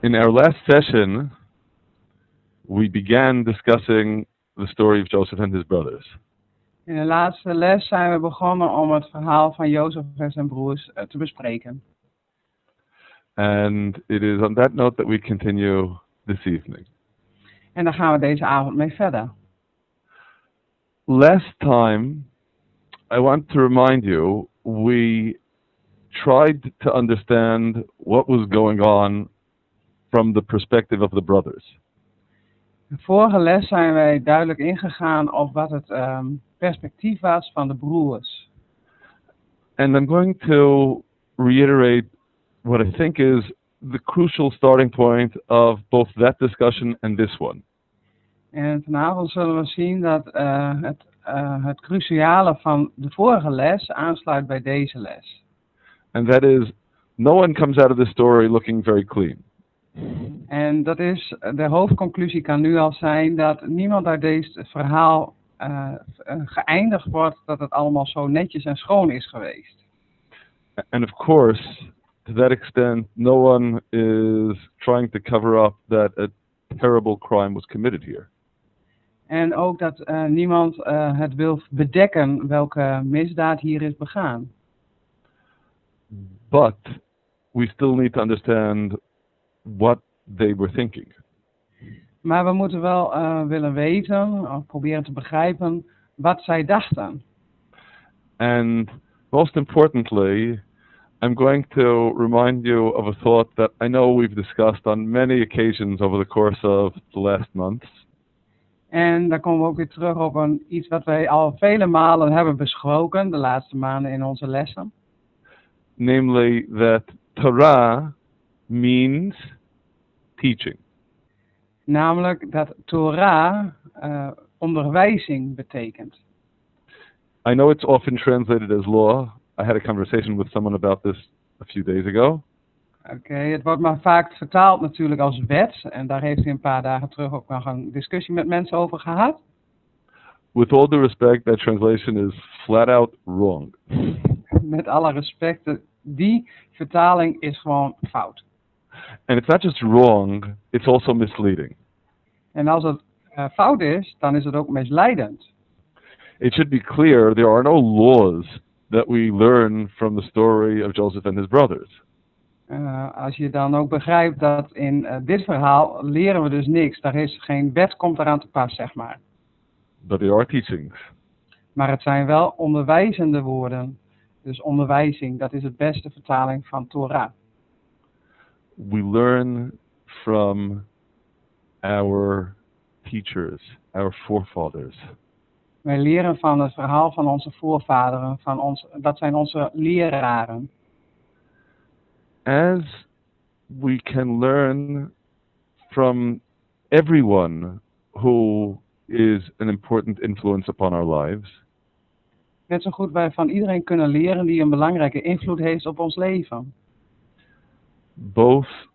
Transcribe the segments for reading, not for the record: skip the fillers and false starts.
In our last session, we began discussing the story of Joseph and his brothers. In de laatste les zijn we begonnen om het verhaal van Jozef en zijn broers te bespreken. And it is on that note that we continue this evening. En daar gaan we deze avond mee verder. Last time, I want to remind you, we tried to understand what was going on from the perspective of the brothers. De vorige les zijn wij duidelijk ingegaan op wat het perspectief was van de broers. And I'm going to reiterate what I think is the crucial starting point of both that discussion and this one. En vanavond zullen we zien dat het cruciale van de vorige les aansluit bij deze les. And that is, no one comes out of this story looking very clean. En dat is, de hoofdconclusie kan nu al zijn dat niemand uit deze verhaal geëindigd wordt dat het allemaal zo netjes en schoon is geweest. And of course, to that extent, no one is trying to cover up that a terrible crime was committed here. En ook dat niemand het wil bedekken welke misdaad hier is begaan. But we still need to understand what they were thinking. Maar we moeten wel willen weten, of proberen te begrijpen, wat zij dachten. And most importantly, I'm going to remind you of a thought that I know we've discussed on many occasions over the course of the last months. En dan komen we ook weer terug op iets wat wij al vele malen hebben besproken, de laatste maanden in onze lessen. Namely that Torah means teaching. Namelijk dat Torah onderwijzing betekent. I know it's often translated as law. I had a conversation with someone about this a few days ago. Oké, het wordt maar vaak vertaald natuurlijk als wet. En daar heeft hij een paar dagen terug ook nog een discussie met mensen over gehad. With all due respect, that translation is flat out wrong. Met alle respect, die vertaling is gewoon fout. And it's not just wrong, it's also misleading. En als het fout is, dan is het ook misleidend. It should be clear there are no laws that we learn from the story of Joseph and his brothers. Als je dan ook begrijpt dat in dit verhaal leren we dus niks. Daar is geen wet, komt eraan te pas, zeg maar. But there are teachings. Maar het zijn wel onderwijzende woorden. Dus onderwijzing, dat is het beste vertaling van Torah. We learn from our teachers, our forefathers. Wij leren van het verhaal van onze voorvaderen, dat zijn onze leraren. As we can learn from everyone who is an important influence upon our lives. Net zo goed wij van iedereen kunnen leren die een belangrijke invloed heeft op ons leven. Both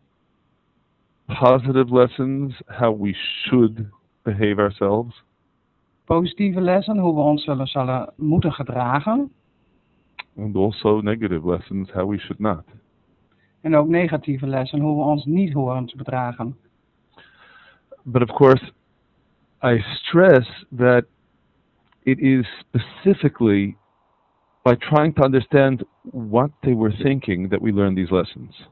positive lessons, how we should behave ourselves. Positieve lessen, hoe we ons zullen moeten gedragen. And also negative lessons, how we should not. En ook negatieve lessen, hoe we ons niet horen te gedragen. But of course, I stress that it is specifically by trying to understand what they were thinking that we learn these lessons.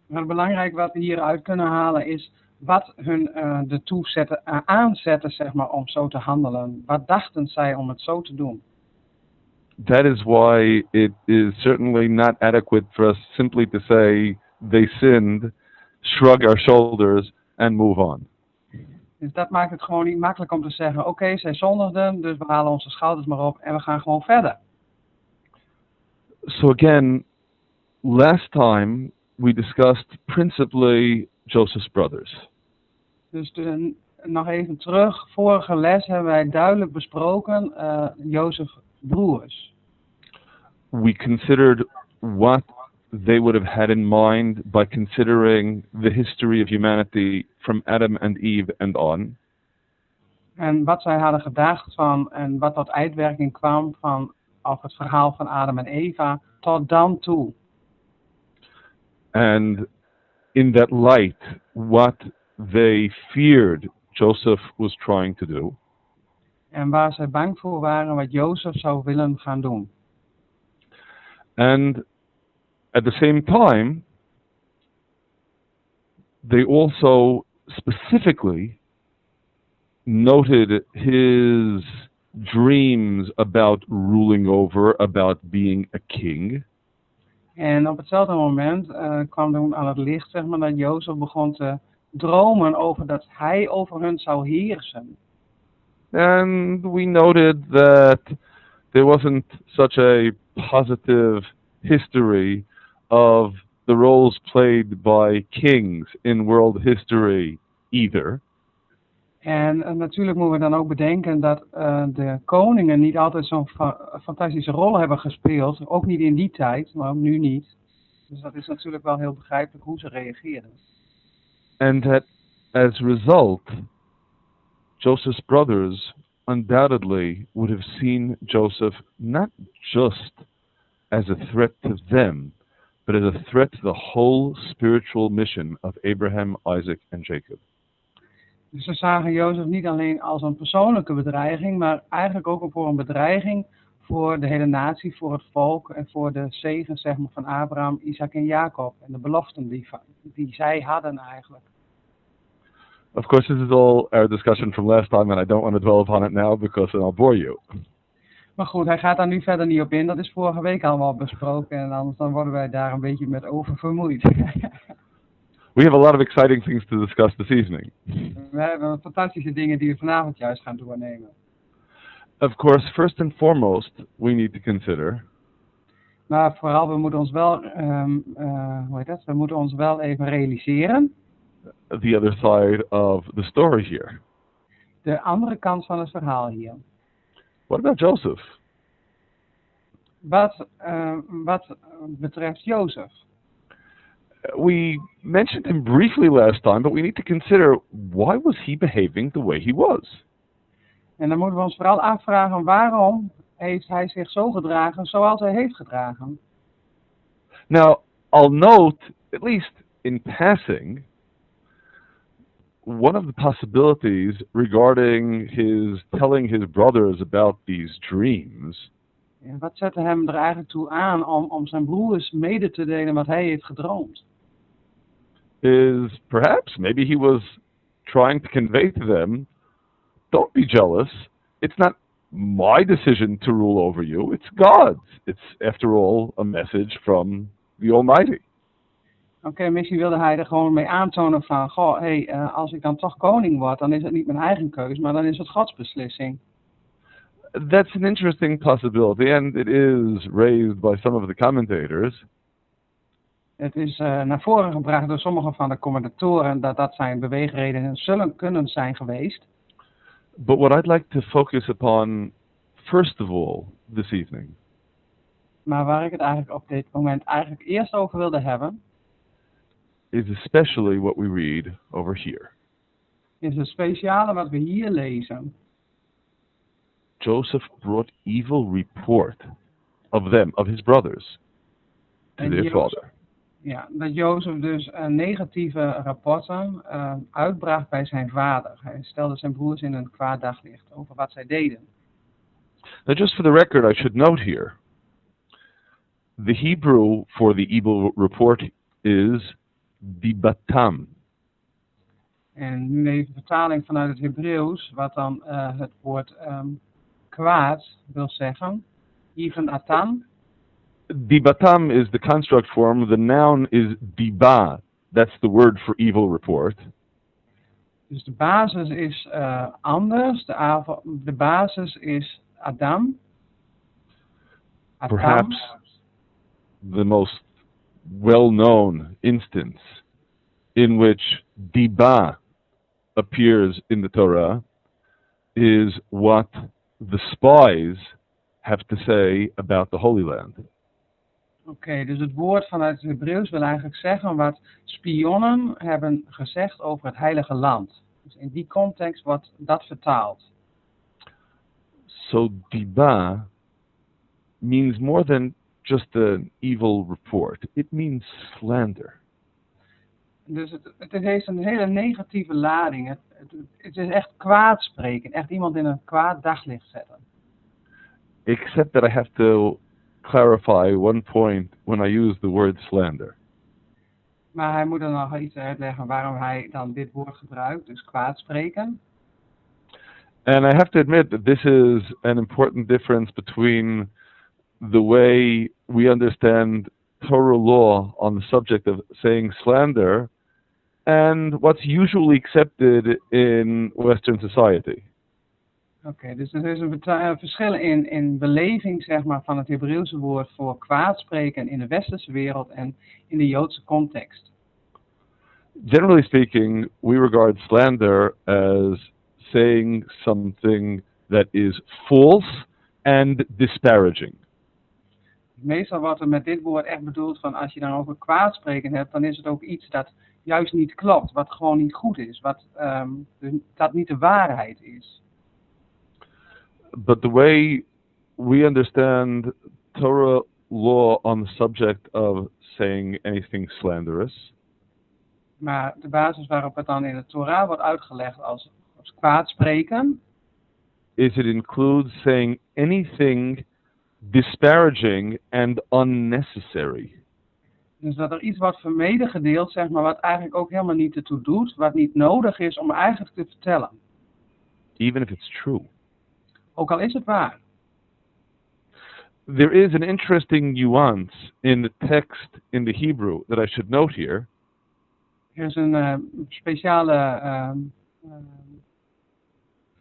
Maar belangrijk wat we hieruit kunnen halen is wat hun ertoe aanzetten, zeg maar, om zo te handelen. Wat dachten zij om het zo te doen? That is why it is certainly not adequate for us simply to say they sinned, shrug our shoulders and move on. Dus dat maakt het gewoon niet makkelijk om te zeggen, oké, zij zondigden, dus we halen onze schouders maar op en we gaan gewoon verder. So again, last time we discussed principally Joseph's brothers. Dus nog even terug, vorige les hebben wij duidelijk besproken Jozef's broers. We considered what they would have had in mind by considering the history of humanity from Adam and Eve and on. En wat zij hadden gedacht van en wat tot uitwerking kwam van of het verhaal van Adam en Eva tot dan toe. And in that light what they feared Joseph was trying to do. En waar zij bang voor waren wat Jozef zou willen gaan doen. And at the same time, they also specifically noted his dreams about ruling over, about being a king. En op hetzelfde moment kwam toen aan het licht, zeg maar, dat Jozef begon te dromen over dat hij over hun zou heersen. And we noted that there wasn't such a positive history of the roles played by kings in world history either. En natuurlijk moeten we dan ook bedenken dat de koningen niet altijd zo'n fantastische rol hebben gespeeld. Ook niet in die tijd, maar ook nu niet. Dus dat is natuurlijk wel heel begrijpelijk hoe ze reageerden. And that as a result, Joseph's brothers undoubtedly would have seen Joseph not just as a threat to them, but as a threat to the whole spiritual mission of Abraham, Isaac, and Jacob. Dus ze zagen Jozef niet alleen als een persoonlijke bedreiging, maar eigenlijk ook voor een bedreiging voor de hele natie, voor het volk en voor de zegen, zeg maar, van Abraham, Isaac en Jacob en de beloften die zij hadden eigenlijk. Of course, this is all our discussion from last time, and I don't want to dwell upon it now because then I'll bore you. Maar goed, hij gaat daar nu verder niet op in. Dat is vorige week allemaal besproken en anders dan worden wij daar een beetje met over vermoeid. We have a lot of exciting things to discuss this evening. We hebben fantastische dingen die we vanavond juist gaan doornemen. Of course, first and foremost, we need to consider Maar vooral, we moeten ons wel, we moeten ons wel even realiseren. the other side of the story here. De andere kant van het verhaal hier. What about Joseph? Wat betreft Jozef. We mentioned him briefly last time, but we need to consider why was he behaving the way he was? En dan moeten we ons vooral afvragen waarom heeft hij zich zo gedragen zoals hij heeft gedragen. Now, I'll note, at least in passing, one of the possibilities regarding his telling his brothers about these dreams En wat zette hem er eigenlijk toe aan om zijn broers mede te delen wat hij heeft gedroomd? is perhaps maybe he was trying to convey to them, don't be jealous. It's not my decision to rule over you. It's God's. It's, after all, a message from the Almighty. Oké, misschien wilde hij er gewoon mee aantonen van, als ik dan toch koning word, dan is het niet mijn eigen keus, maar dan is het Gods beslissing. That's an interesting possibility, and it is raised by some of the commentators. Het is naar voren gebracht door sommige van de commentatoren dat zijn beweegredenen zullen kunnen zijn geweest. But what I'd like to focus upon, first of all, this evening, Maar waar ik het eigenlijk op dit moment eigenlijk eerst over wilde hebben, is especially what we read over here. is het speciale wat we hier lezen. Joseph brought evil report of them, of his brothers, to En their Jozef- father. Ja, dat Jozef dus negatieve rapporten uitbracht bij zijn vader. Hij stelde zijn broers in een kwaad daglicht over wat zij deden. Now, just for the record, I should note here, the Hebrew for the evil report is dibatam. En nu even vertaling vanuit het Hebreeuws, wat dan het woord kwaad wil zeggen. Even atan. Dibatam is the construct form. The noun is diba. That's the word for evil report. Dus de basis is anders. De basis is Adam. Atam. Perhaps the most well-known instance in which diba appears in the Torah is what the spies have to say about the Holy Land. Oké, dus het woord vanuit het Hebreeuws wil eigenlijk zeggen wat spionnen hebben gezegd over het heilige land. Dus in die context wordt dat vertaald. So diba means more than just an evil report. It means slander. Dus het heeft een hele negatieve lading. Het is echt kwaadspreken. Echt iemand in een kwaad daglicht zetten. Except that I have to clarify one point when I use the word slander. Maar hij moet er nog iets uitleggen waarom hij dan dit woord gebruikt. Dus kwaadspreken. And I have to admit that this is an important difference between the way we understand Torah law on the subject of saying slander and what's usually accepted in Western society. Oké, dus er is een verschil in beleving, zeg maar, van het Hebreeuwse woord voor kwaadspreken in de westerse wereld en in de Joodse context. Generally speaking, we regard slander as saying something that is false and disparaging. Meestal wordt er met dit woord echt bedoeld van als je dan over kwaadspreken hebt, dan is het ook iets dat juist niet klopt, wat gewoon niet goed is, dat niet de waarheid is. But the way we understand Torah law on the subject of saying anything slanderous Maar de basis waarop het dan in de Torah wordt uitgelegd als kwaadspreken, is it includes saying anything disparaging and unnecessary. dus dat er iets wordt vermedegedeeld, zeg maar, wat eigenlijk ook helemaal niet ertoe doet, wat niet nodig is om eigenlijk te vertellen. Even if it's true. Ook al is het waar. There is an interesting nuance in the text in the Hebrew that I should note here. Er is een speciale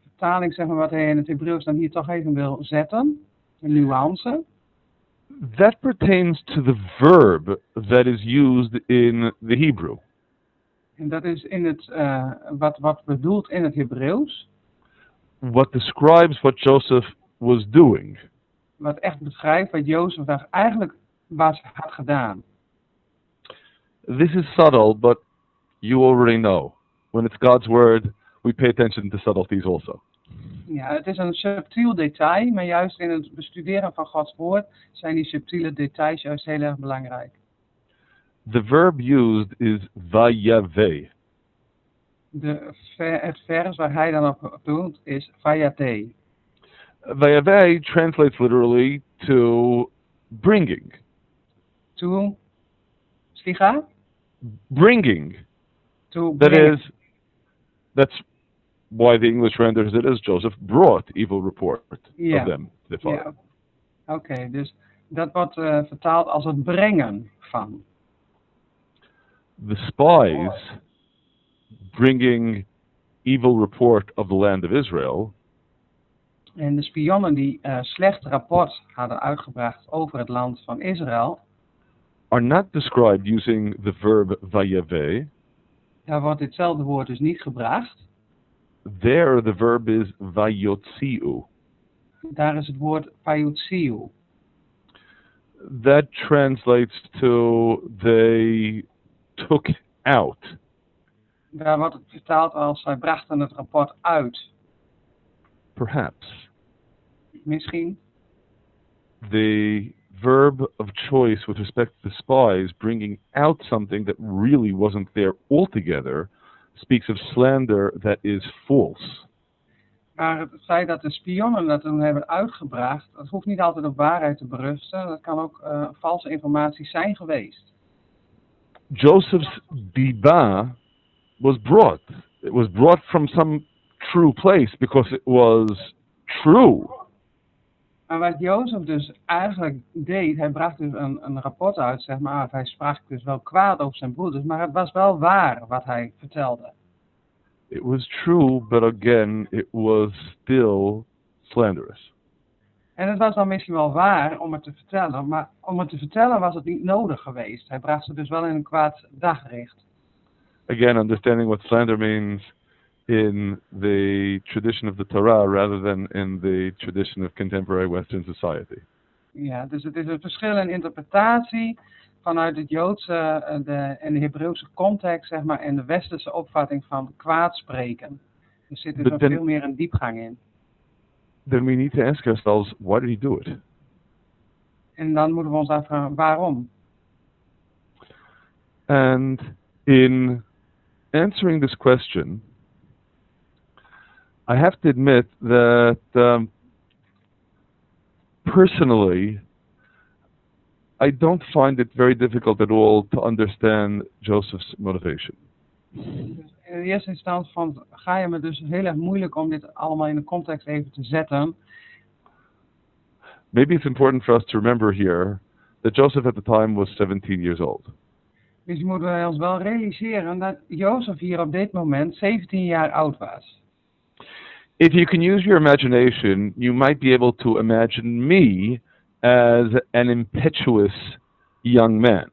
vertaling, zeg maar, wat hij in het Hebreeuws dan hier toch even wil zetten. Een nuance. That pertains to the verb that is used in the Hebrew. En dat is in het, wat bedoeld in het Hebreeuws. What describes what Joseph was doing. Wat echt beschrijft wat Jozef daar eigenlijk had gedaan. This is subtle, but you already know. When it's God's word, we pay attention to subtleties also. Ja, het is een subtiel detail, maar juist in het bestuderen van Gods woord zijn die subtiele details juist heel erg belangrijk. The verb used is vayave. Het vers waar hij dan op doelt is vayate. Vayave translates literally to bringing. To slicha? Bringing. To That brengen. is, that's why the English renders it as Joseph brought evil report of them, the father. Ja. Oké, dus dat wordt vertaald als het brengen van. The spies bringing evil report of the land of Israel En de spionnen die slecht rapport hadden uitgebracht over het land van Israël, are not described using the verb vayave. daar wordt ditzelfde woord dus niet gebracht. There the verb is vayotziu. Daar is het woord payutsiu. That translates to they took out. Daar wordt het vertaald als zij brachten het rapport uit. Perhaps. Misschien. The verb of choice with respect to the spies bringing out something that really wasn't there altogether speaks of slander that is false. Maar het feit dat de spionnen dat toen hebben uitgebracht, dat hoeft niet altijd op waarheid te berusten. Dat kan ook valse informatie zijn geweest. Joseph's diba was brought. It was brought from some true place because it was true. Maar wat Jozef dus eigenlijk deed, hij bracht dus een rapport uit, zeg maar. Hij sprak dus wel kwaad over zijn broeders, maar het was wel waar wat hij vertelde. It was true, but again, it was still slanderous. En het was dan misschien wel waar om het te vertellen, maar om het te vertellen was het niet nodig geweest. Hij bracht ze dus wel in een kwaad daglicht. Again, understanding what slander means in the tradition of the Torah rather than in the tradition of contemporary Western society. Ja, dus het is een verschil in interpretatie vanuit het Joodse en de Hebreeuwse context, zeg maar, en de westerse opvatting van kwaadspreken. Er zit dus nog veel meer een diepgang in. Then we need to ask ourselves, why did he do it? En dan moeten we ons afvragen, waarom? And In answering this question, I have to admit that personally, I don't find it very difficult at all to understand Joseph's motivation. Dus in de eerste instantie ga je me dus heel erg moeilijk om dit allemaal in de context even te zetten. Maybe it's important for us to remember here that Joseph at the time was 17 years old. Dus moeten wij ons wel realiseren dat Jozef hier op dit moment 17 jaar oud was. If you can use your imagination, you might be able to imagine me as an impetuous young man.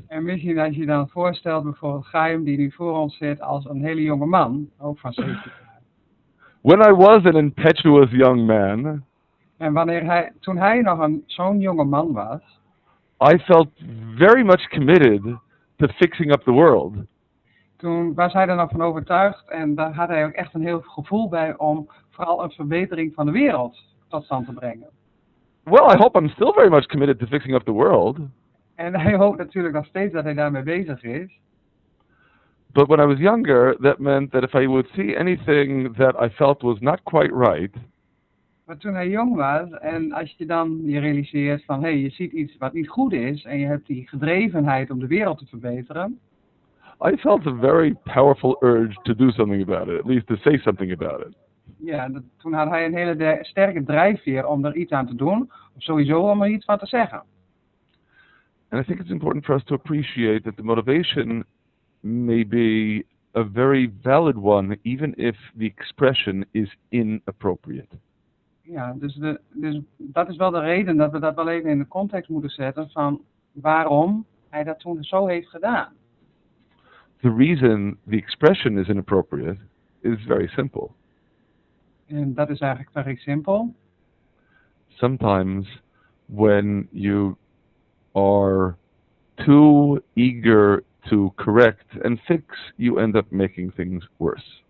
En misschien als je dan voorstelt bijvoorbeeld Chaim die nu voor ons zit als een hele jonge man, ook van 17 jaar. When I was an impetuous young man, En toen hij nog zo'n jonge man was, I felt very much committed to fixing up the world. toen was hij er nog van overtuigd en daar had hij ook echt een heel gevoel bij om vooral een verbetering van de wereld tot stand te brengen. Well, I hope I'm still very much committed to fixing up the world. En hij hoopt natuurlijk nog steeds dat hij daarmee bezig is. But when I was younger, that meant that if I would see anything that I felt was not quite right, Maar toen hij jong was en als je dan je realiseert van hé, je ziet iets wat niet goed is en je hebt die gedrevenheid om de wereld te verbeteren. I felt a very powerful urge to do something about it, at least to say something about it. Ja, toen had hij een hele sterke drijfveer om er iets aan te doen, of sowieso om er iets van te zeggen. And I think it's important for us to appreciate that the motivation may be a very valid one, even if the expression is inappropriate. Ja, dus dat is wel de reden dat we dat wel even in de context moeten zetten van waarom hij dat toen zo heeft gedaan. The reason the expression is inappropriate is very simple. En dat is eigenlijk very simpel. Sometimes when you are too eager to correct and fix, you end up making things worse.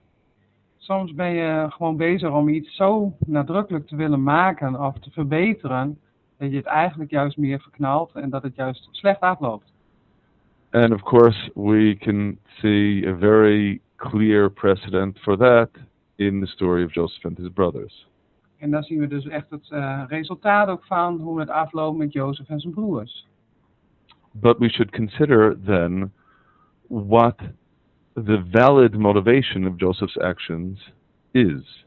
Soms ben je gewoon bezig om iets zo nadrukkelijk te willen maken of te verbeteren, dat je het eigenlijk juist meer verknalt en dat het juist slecht afloopt. And of course, we can see a very clear precedent for that in the story of Joseph and his brothers. En daar zien we dus echt het resultaat ook van hoe het afloopt met Jozef en zijn broers. But we should consider then what the valid motivation of Joseph's actions is.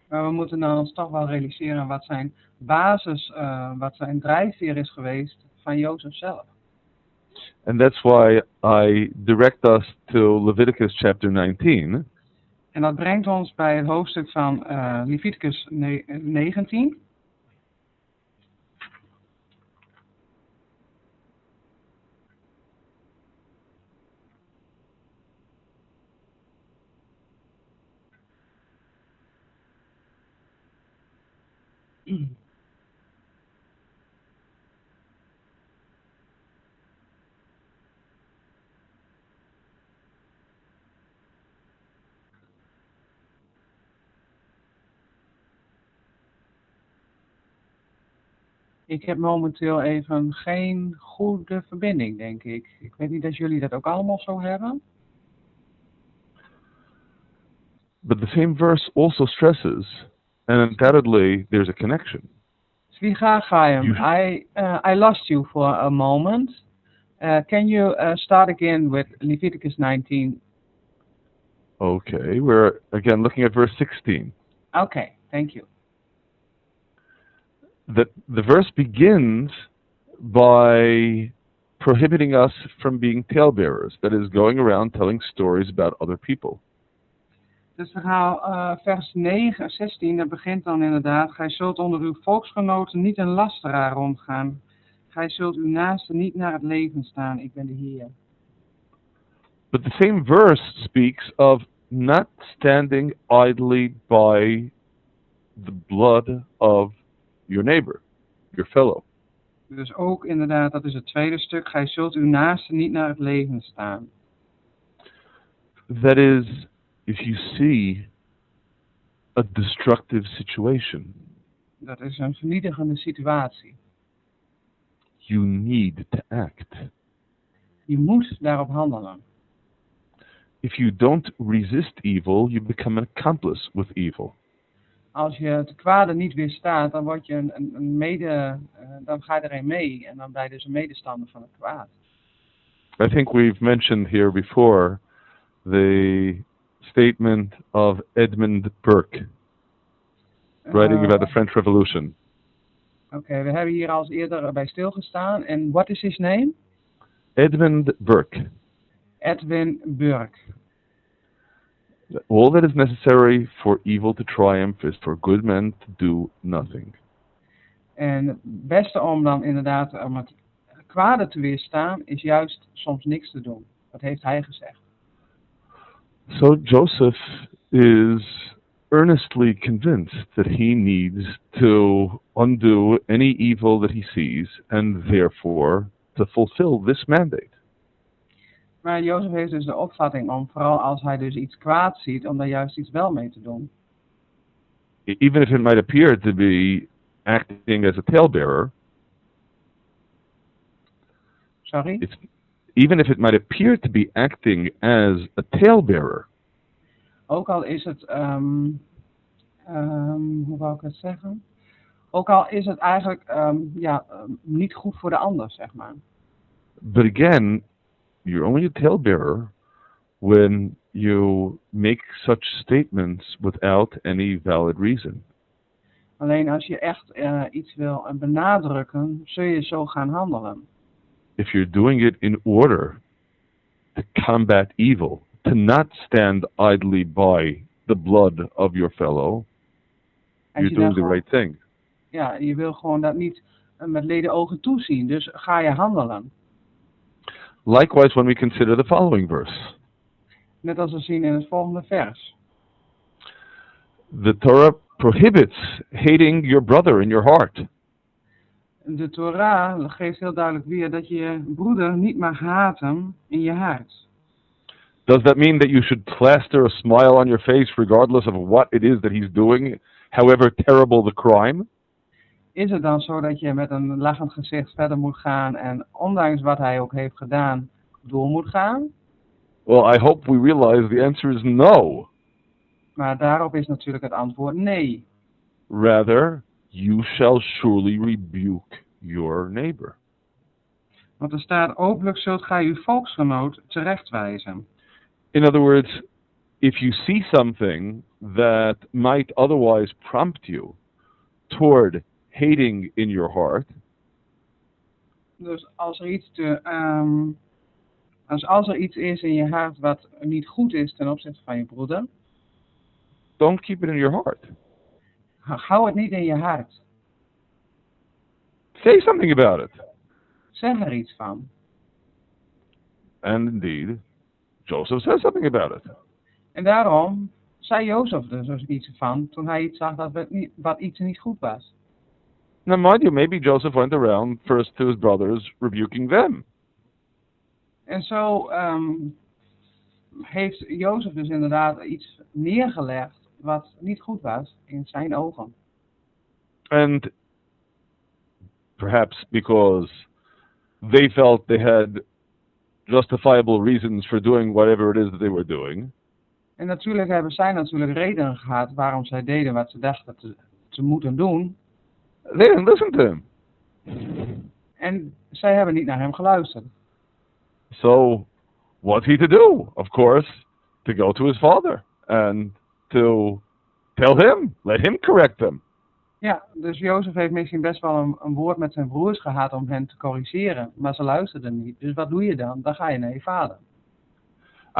Maar we moeten dan ons toch wel realiseren wat zijn basis, wat zijn drijfveer is geweest van Jozef zelf. And that's why I direct us to Leviticus chapter 19. En dat brengt ons bij het hoofdstuk van Leviticus 19. Ik heb momenteel even geen goede verbinding, denk ik. Ik weet niet of jullie dat ook allemaal zo hebben. But the same verse also stresses, and undoubtedly there's a connection. Slicha Chaim, I lost you for a moment. Can you start again with Leviticus 19? Okay, we're again looking at verse 16. Okay, thank you. The verse begins by prohibiting us from being talebearers, that is, going around telling stories about other people. Dus we gaan vers 16, dat begint dan inderdaad. Gij zult onder uw volksgenoten niet een lasteraar rondgaan. Gij zult uw naaste niet naar het leven staan. Ik ben de Heer. But the same verse speaks of not standing idly by the blood of your neighbor, your fellow. Dus ook inderdaad, dat is het tweede stuk. Gij zult uw naaste niet naar het leven staan. That is, if you see a destructive situation, Dat is een vernietigende situatie. you need to act. Je moet daarop handelen. if you don't resist evil, you become an accomplice with evil. Als je het kwade niet weerstaat, dan word je dan ga je erin mee en dan ben je dus een medestander van het kwaad. I think we've mentioned here before the statement of Edmund Burke, writing about the French Revolution. Oké, we hebben hier al eerder bij stilgestaan. En what is his name? Edmund Burke. Edwin Burke. All that is necessary for evil to triumph is for good men to do nothing. En het beste om dan inderdaad om het kwade te weerstaan is juist soms niks te doen. Dat heeft hij gezegd. So Joseph is earnestly convinced that he needs to undo any evil that he sees and therefore to fulfill this mandate. Maar Jozef heeft dus de opvatting om, vooral als hij dus iets kwaad ziet, om daar juist iets wel mee te doen. Even if it might appear to be acting as a talebearer, Sorry? Even if it might appear to be acting as a talebearer. Ook al is het, hoe wou ik het zeggen? Ook al is het eigenlijk niet goed voor de ander, zeg maar. But again, you're only a talebearer when you make such statements without any valid reason. Alleen als je echt iets wil benadrukken, zul je zo gaan handelen. If you're doing it in order to combat evil, to not stand idly by the blood of your fellow, you're doing the right thing. Ja, je wil gewoon dat niet met leden ogen toezien, dus ga je handelen. Likewise, when we consider the following verse. Net als we zien in het volgende vers. The Torah prohibits hating your brother in your heart. De Torah geeft heel duidelijk weer dat je je broeder niet mag haten in je hart. Does that mean that you should plaster a smile on your face regardless of what it is that he's doing, however terrible the crime? Is het dan zo dat je met een lachend gezicht verder moet gaan en ondanks wat hij ook heeft gedaan, door moet gaan? Well, I hope we realize the answer is no. Maar daarop is natuurlijk het antwoord nee. Rather, you shall surely rebuke your neighbor. Want er staat, openlijk zult gij uw volksgenoot terechtwijzen. In other words, if you see something that might otherwise prompt you toward hating in your heart. Dus als er iets is in je hart wat niet goed is ten opzichte van je broeder. Don't keep it in your heart. Hou het niet in je hart. Say something about it. Zeg er iets van. And indeed, Joseph says something about it. En daarom zei Jozef dus iets van toen hij iets zag wat iets niet goed was. Now mind you, maybe Joseph went around first to his brothers, rebuking them. En zo heeft Jozef dus inderdaad iets neergelegd wat niet goed was in zijn ogen. And perhaps because they felt they had justifiable reasons for doing whatever it is that they were doing. En natuurlijk hebben zij redenen gehad waarom zij deden wat ze dachten te moeten doen. They didn't listen to him. En zij hebben niet naar hem geluisterd. So, what's he to do? Of course, to go to his father and to tell him, let him correct them. Ja, dus Jozef heeft misschien best wel een woord met zijn broers gehad om hen te corrigeren, maar ze luisterden niet. Dus wat doe je dan? Dan ga je naar je vader.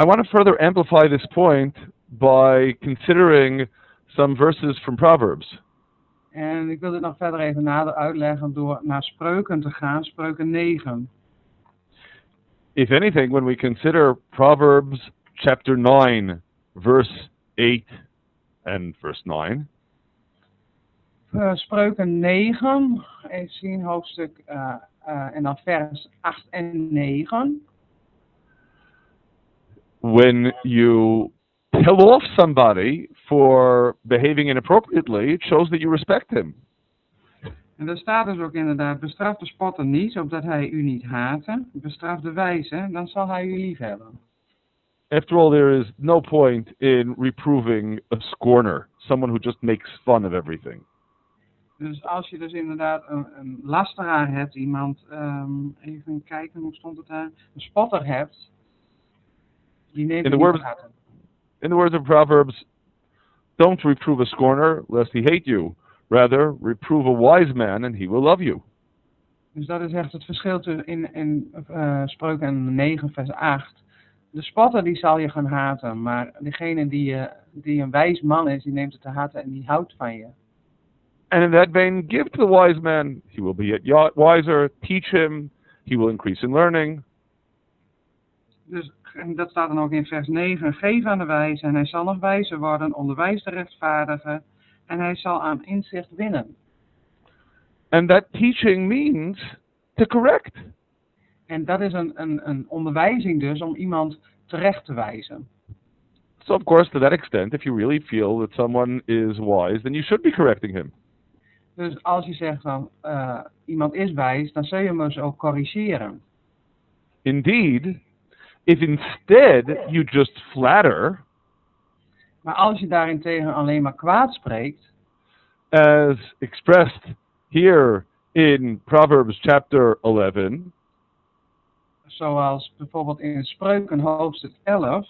I want to further amplify this point by considering some verses from Proverbs. En ik wil dit nog verder even nader uitleggen door naar Spreuken te gaan, Spreuken 9. If anything, when we consider Proverbs chapter 9, verse 8 and verse 9. Spreuken 9, even zien, hoofdstuk en dan vers 8 en 9. When you tell off somebody for behaving inappropriately, it shows that you respect him. En daar staat dus ook inderdaad, bestraf de spotter niet, opdat hij u niet hate. Bestraf de wijze, dan zal hij u lief hebben. After all, there is no point in reproving a scorner, someone who just makes fun of everything. Dus als je dus inderdaad een lasteraar hebt, iemand, even kijken, hoe stond het daar? Een spotter hebt, die neemt In het the niet words, te harte. in the words of Proverbs, don't reprove a scorner lest he hate you. Rather, reprove a wise man and he will love you. Dus dat is echt het verschil tussen in Spreuken 9 vers 8. De spotter die zal je gaan haten, maar degene die een wijs man is, die neemt het te harte en die houdt van je. And in that vein, give to the wise man, he will be yet wiser. Teach him, he will increase in learning. Dus en dat staat dan ook in vers 9. Geef aan de wijze en hij zal nog wijzer worden. Onderwijs de rechtvaardige en hij zal aan inzicht winnen. And that teaching means to correct. En dat is een onderwijzing dus om iemand terecht te wijzen. So of course, to that extent, if you really feel that someone is wise, then you should be correcting him. Dus als je zegt van iemand is wijs, dan zul je hem dus ook corrigeren. Indeed, if instead you just flatter, Maar als je daarentegen alleen maar kwaad spreekt, as expressed here in Proverbs chapter 11, zoals bijvoorbeeld in Spreuken hoofdstuk 11,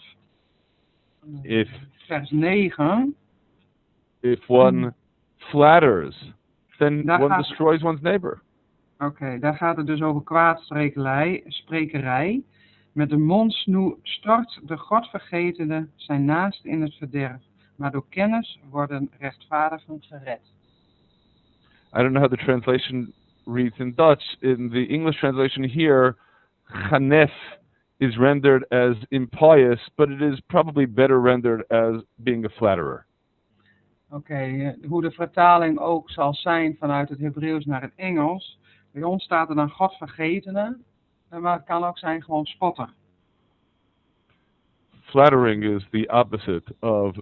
vers 9, if one flatters, then Daar one gaat- destroys one's neighbor. Oké, daar gaat het dus over kwaadsprekerij. Met de mond stort de godvergetene zijn naast in het verderf. Maar door kennis worden rechtvaardigen gered. I don't know how the translation reads in Dutch. In the English translation here, chanef is rendered as impious, but it is probably better rendered as being a flatterer. Oké, hoe de vertaling ook zal zijn vanuit het Hebreeuws naar het Engels. Bij ons staat er dan godvergetene, maar het kan ook zijn gewoon spotter. Flattering is the opposite of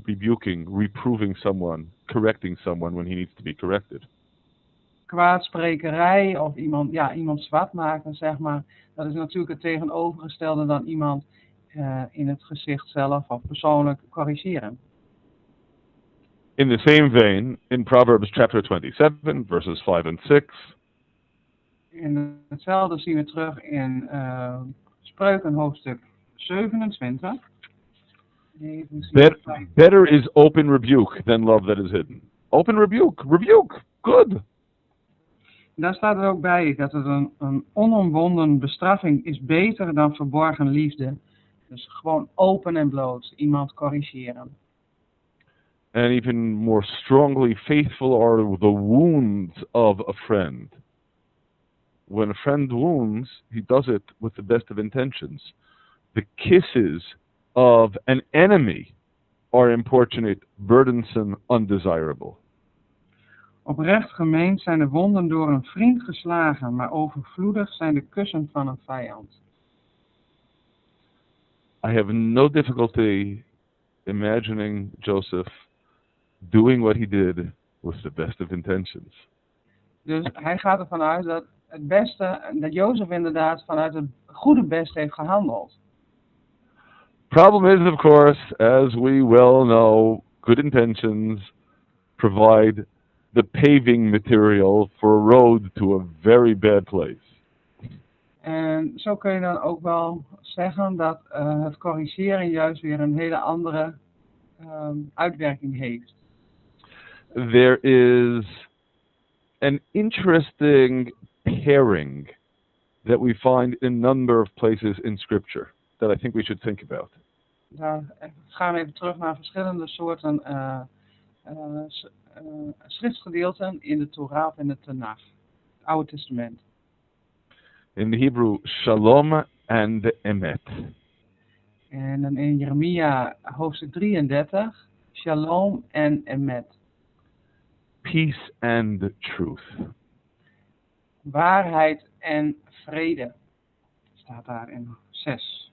rebuking, reproving someone, correcting someone when he needs to be corrected. Kwaadsprekerij of iemand zwart maken, zeg maar. Dat is natuurlijk het tegenovergestelde dan iemand in het gezicht zelf of persoonlijk corrigeren. In the same vein, in Proverbs chapter 27, verses 5 and 6, En hetzelfde zien we terug in Spreuken hoofdstuk 27. Even zien. better is open rebuke than love that is hidden. Open rebuke, good. Daar staat er ook bij dat het een onomwonden bestraffing is beter dan verborgen liefde. Dus gewoon open en bloot iemand corrigeren. And even more strongly faithful are the wounds of a friend. When a friend wounds, he does it with the best of intentions. The kisses of an enemy are importunate, burdensome, undesirable. Oprecht gemeend zijn de wonden door een vriend geslagen, maar overvloedig zijn de kussen van een vijand. I have no difficulty imagining Joseph doing what he did with the best of intentions. Dus hij gaat ervan uit dat het beste, dat Jozef inderdaad vanuit het goede best heeft gehandeld. Problem is, of course, as we well know, good intentions provide the paving material for a road to a very bad place. En zo kun je dan ook wel zeggen dat het corrigeren juist weer een hele andere uitwerking heeft. There is an interesting pairing that we find in a number of places in Scripture that I think we should think about. Daar gaan we even terug naar verschillende soorten schriftgedeelten in de Torah of in het Tanach, het Oude Testament. In the Hebrew, shalom and emet. En dan in Jeremia hoofdstuk 33, shalom en emet. Peace and truth. Waarheid en vrede. Staat daar in 6.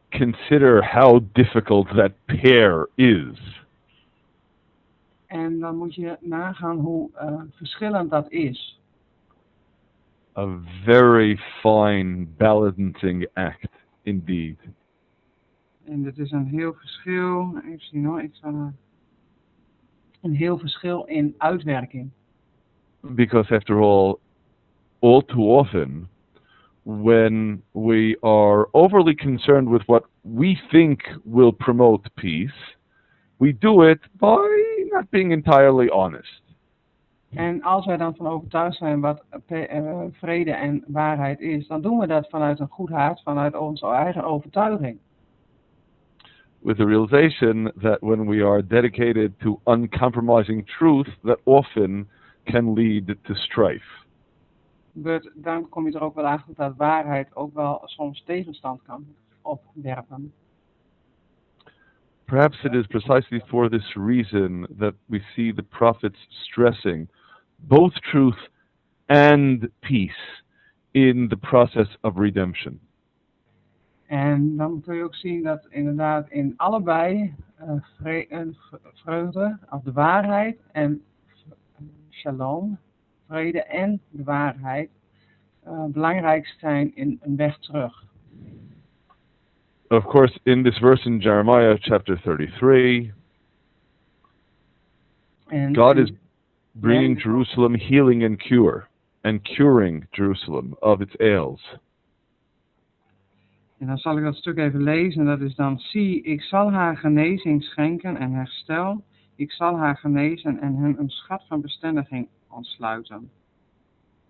Consider how difficult that pair is. En dan moet je nagaan hoe verschillend dat is. A very fine balancing act. indeed. En dit is een heel verschil, even zien hoor, een heel verschil in uitwerking. Because after all too often, when we are overly concerned with what we think will promote peace, we do it by not being entirely honest. En als wij dan van overtuigd zijn wat vrede en waarheid is, dan doen we dat vanuit een goed hart, vanuit onze eigen overtuiging. With the realization that when we are dedicated to uncompromising truth, that often can lead to strife. Dan kom je er ook wel achter dat waarheid ook wel soms tegenstand kan opwerpen. Perhaps it is precisely for this reason that we see the prophets stressing both truth and peace in the process of redemption. En dan kun je ook zien dat inderdaad in allebei vreugde, of de waarheid en shalom, vrede en de waarheid, belangrijk zijn in een weg terug. Of course, in this verse in Jeremiah chapter 33, God is bringing Jerusalem healing and curing Jerusalem of its ails. En dan zal ik dat stuk even lezen. Dat is dan: zie, ik zal haar genezing schenken en herstel. Ik zal haar genezen en hen een schat van bestendiging ontsluiten.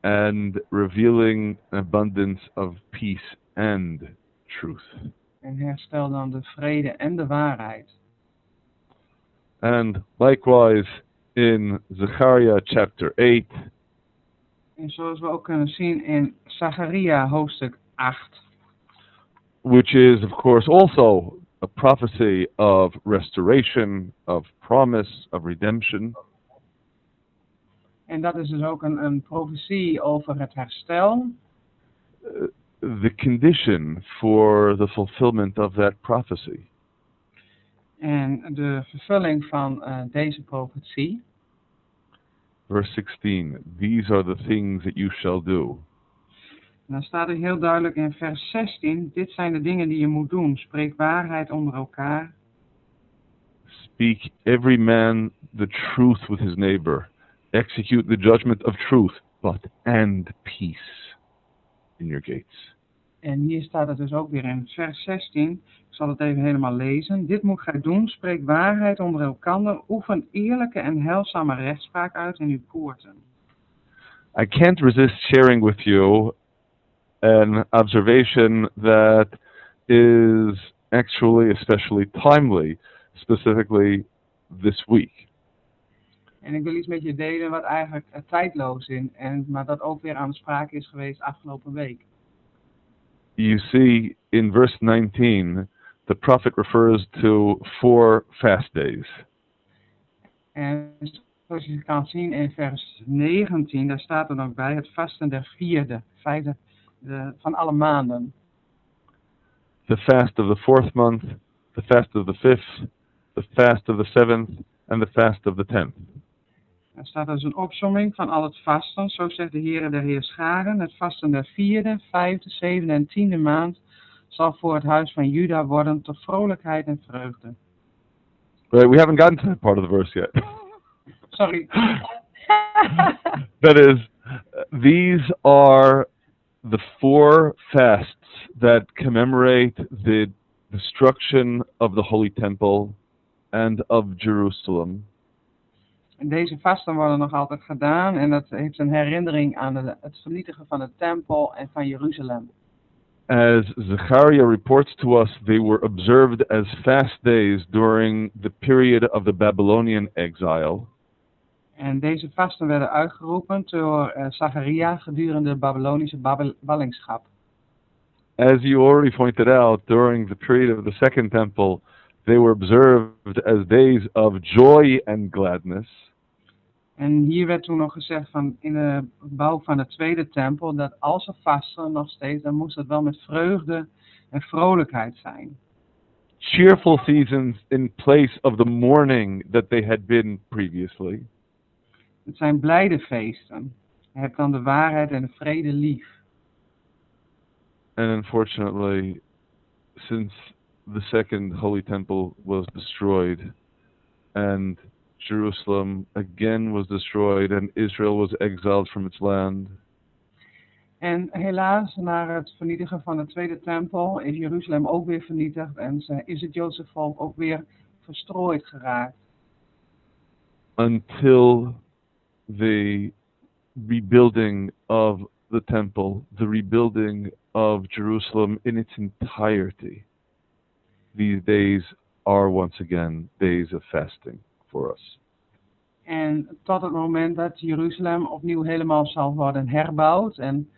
And revealing an abundance of peace and truth. En herstel dan de vrede en de waarheid. And likewise in Zechariah chapter 8. En zoals we ook kunnen zien in Zacharia hoofdstuk 8. Which is, of course, also a prophecy of restoration, of promise, of redemption. En dat is dus ook een profetie over het herstel. The condition for the fulfillment of that prophecy. En de vervulling van deze profetie. Verse 16, these are the things that you shall do. En dan staat er heel duidelijk in vers 16, dit zijn de dingen die je moet doen. Spreek waarheid onder elkaar. Speak every man the truth with his neighbor. Execute the judgment of truth, and peace in your gates. En hier staat het dus ook weer in vers 16. Ik zal het even helemaal lezen. Dit moet gij doen. Spreek waarheid onder elkander. Oefen eerlijke en heilzame rechtspraak uit in uw poorten. I can't resist sharing with you an observation that is actually especially timely, specifically this week. En ik wil iets met je delen wat eigenlijk tijdloos is, maar dat ook weer aan de sprake is geweest afgelopen week. You see, in verse 19, the prophet refers to 4 fast days. En zoals je kan zien in vers 19, daar staat er ook bij het vasten der vijfde van alle maanden. The fast of the 4th month, the fast of the 5th, the fast of the 7th, and the fast of the 10th. Er staat dus een opsomming van al het vasten, zo zegt de Heere der Heerscharen. Het vasten der 4e, 5e, 7e en 10e maand zal voor het huis van Juda worden tot vrolijkheid en vreugde. Right, we haven't gotten to that part of the verse yet. Sorry. That is, these are the 4 fasts that commemorate the destruction of the Holy Temple and of Jerusalem. En deze vasten worden nog altijd gedaan en dat heeft een herinnering aan het vernietigen van de tempel en van Jeruzalem. As Zechariah reports to us, they were observed as fast days during the period of the Babylonian exile. En deze vasten werden uitgeroepen door Zacharia gedurende de Babylonische ballingschap. As you already pointed out, during the period of the Second Temple, they were observed as days of joy and gladness. En hier werd toen nog gezegd van in de bouw van de tweede tempel, dat als ze vasten nog steeds, dan moest het wel met vreugde en vrolijkheid zijn. Cheerful seasons in place of the mourning that they had been previously. Het zijn blijde feesten. Je hebt dan de waarheid en de vrede lief. And unfortunately, since the second holy temple was destroyed and Jerusalem again was destroyed and Israel was exiled from its land. En helaas, na het vernietigen van de tweede tempel, is Jeruzalem ook weer vernietigd en is het Joodse volk ook weer verstrooid geraakt. Until the rebuilding of the temple, the rebuilding of Jerusalem in its entirety. These days are once again days of fasting for us. En tot het moment dat Jeruzalem opnieuw helemaal zal worden herbouwd en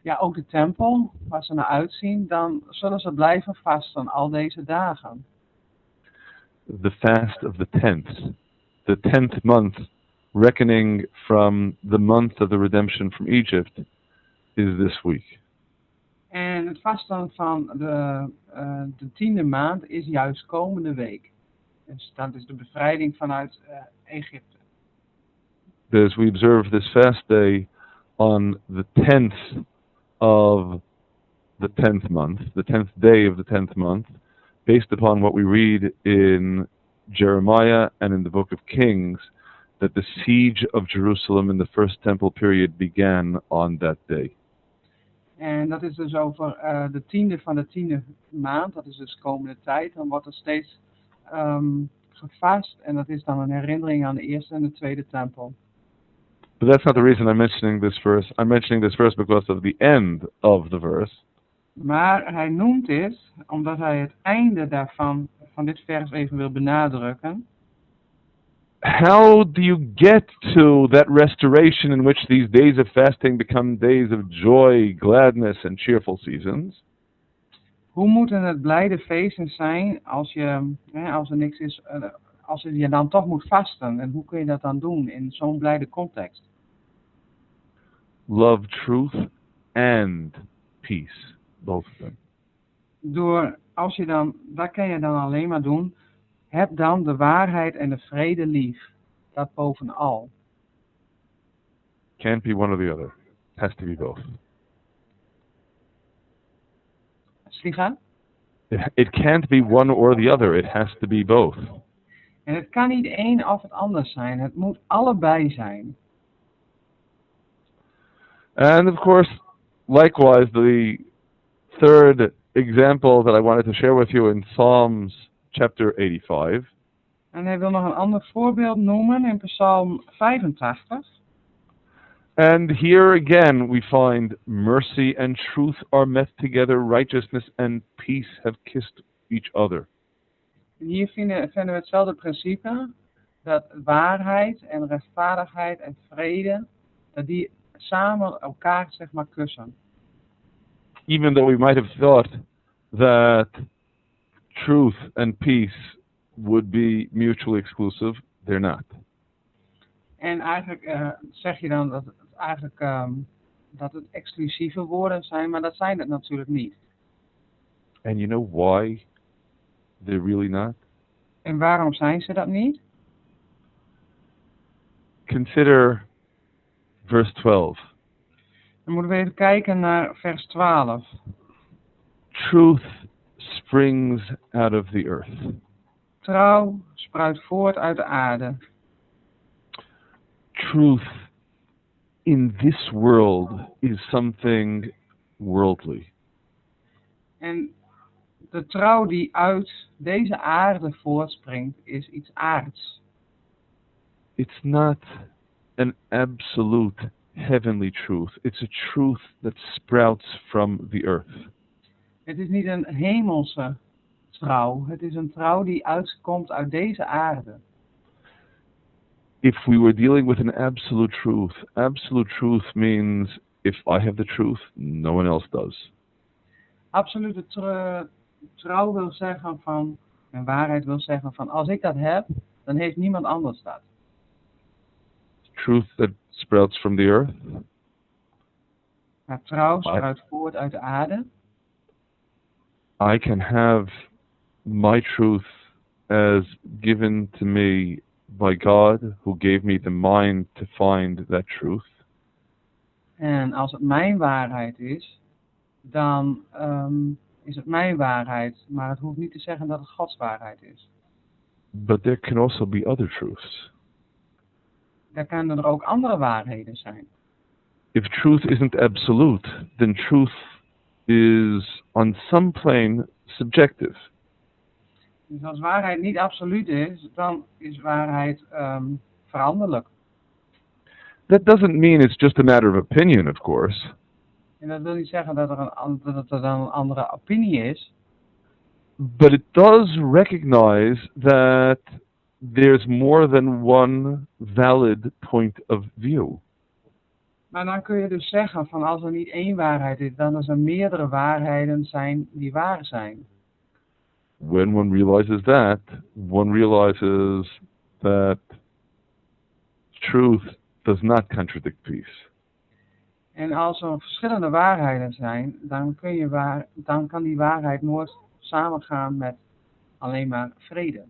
ja, ook de tempel, waar ze naar uitzien, dan zullen ze blijven vasten al deze dagen. The fast of the 10th month, reckoning from the month of the redemption from Egypt, is this week. En het vasten van de 10e maand is juist komende week. Dus dat is de bevrijding vanuit Egypte. As we observe this fast day on the 10th of the 10th month, the 10th day of the 10th month, based upon what we read in Jeremiah and in the book of Kings, that the siege of Jerusalem in the first temple period began on that day. En dat is dus over de 10e van de 10e maand, dat is dus komende tijd. Dan wordt er steeds gevast en dat is dan een herinnering aan de eerste en de tweede tempel. But that's not the reason I'm mentioning this verse. I'm mentioning this verse because of the end of the verse. Maar hij noemt dit, omdat hij het einde daarvan, van dit vers even wil benadrukken. How do you get to that restoration in which these days of fasting become days of joy, gladness and cheerful seasons? Hoe moeten het blijde feesten zijn als er niks is, als je dan toch moet vasten? En hoe kun je dat dan doen in zo'n blijde context? Love truth and peace, both of them. Dat kan je dan alleen maar doen. Heb dan de waarheid en de vrede lief. Dat bovenal. Can't be one or the other. It has to be both. Sliga? It can't be one or the other. It has to be both. En het kan niet één of het ander zijn. Het moet allebei zijn. And of course, likewise, the third example that I wanted to share with you in Psalms chapter 85. En hij wil nog een ander voorbeeld noemen in Psalm 85. And here again we find mercy and truth are met together, righteousness and peace have kissed each other. En hier vinden we hetzelfde principe, dat waarheid en rechtvaardigheid en vrede, dat die samen elkaar zeg maar kussen. Even though we might have thought that truth and peace would be mutually exclusive, they're not. En eigenlijk zeg je dan dat het exclusieve woorden zijn, maar dat zijn het natuurlijk niet. And you know why they're really not? En waarom zijn ze dat niet? Consider verse 12. Dan moeten we even kijken naar vers 12. Truth springs out of the earth. Trouw spruit voort uit de aarde. Truth in this world is something worldly. En de trouw die uit deze aarde voortspringt is iets aards. It's not an absolute heavenly truth. It's a truth that sprouts from the earth. Het is niet een hemelse trouw. Het is een trouw die uitkomt uit deze aarde. If we were dealing with an absolute truth means if I have the truth, no one else does. Absolute trouw wil zeggen van, en waarheid wil zeggen van, als ik dat heb, dan heeft niemand anders dat. Truth that sprouts from the earth. Maar trouw spruit voort uit de aarde. I can have my truth as given to me by God, who gave me the mind to find that truth. En als het mijn waarheid is, dan is het mijn waarheid, maar het hoeft niet te zeggen dat het Gods waarheid is. But there can also be other truths. Er kunnen er ook andere waarheden zijn. If truth isn't absolute, then truth is on some plane subjective. Dus als waarheid niet absoluut is, dan is waarheid veranderlijk. That doesn't mean it's just a matter of opinion, of course. En dat wil niet zeggen dat er dan een andere opinie is. But it does recognize that there's more than one valid point of view. Maar dan kun je dus zeggen van als er niet één waarheid is, dan er zijn meerdere waarheden zijn die waar zijn. When one realizes that, one realizes that truth does not contradict peace. En als er verschillende waarheden zijn, dan kan die waarheid nooit samengaan met alleen maar vrede.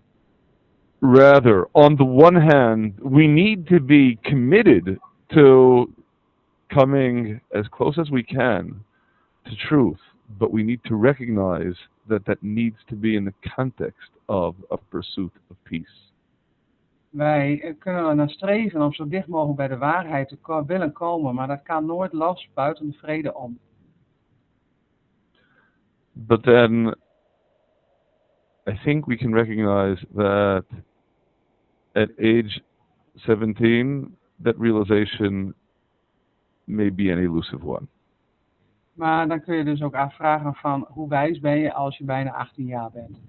Rather, on the one hand, we need to be committed to coming as close as we can to truth, but we need to recognize that needs to be in the context of a pursuit of peace. Wij kunnen er naar streven om zo dicht mogelijk bij de waarheid te willen komen, maar dat kan nooit los buiten de vrede om. But then, I think we can recognize that at age 17, that realization may be an elusive one. Maar dan kun je dus ook afvragen van hoe wijs ben je als je bijna 18 jaar bent.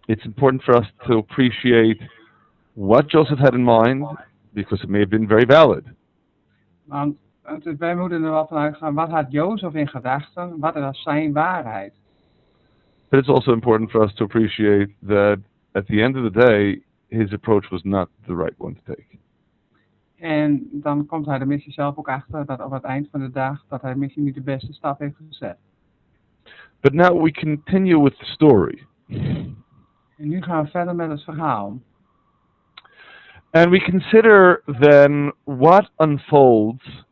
It's important for us to appreciate what Joseph had in mind, because it may have been very valid. Want wij moeten er wel van uitgaan, wat had Jozef in gedachten, wat is zijn waarheid. But it's also important for us to appreciate that at the end of the day, his approach was not the right one to take. En dan komt hij er misschien zelf ook achter dat op het eind van de dag dat hij misschien niet de beste stap heeft gezet. But now we continue with the story. En nu gaan we verder met het verhaal. And we consider then what unfolds.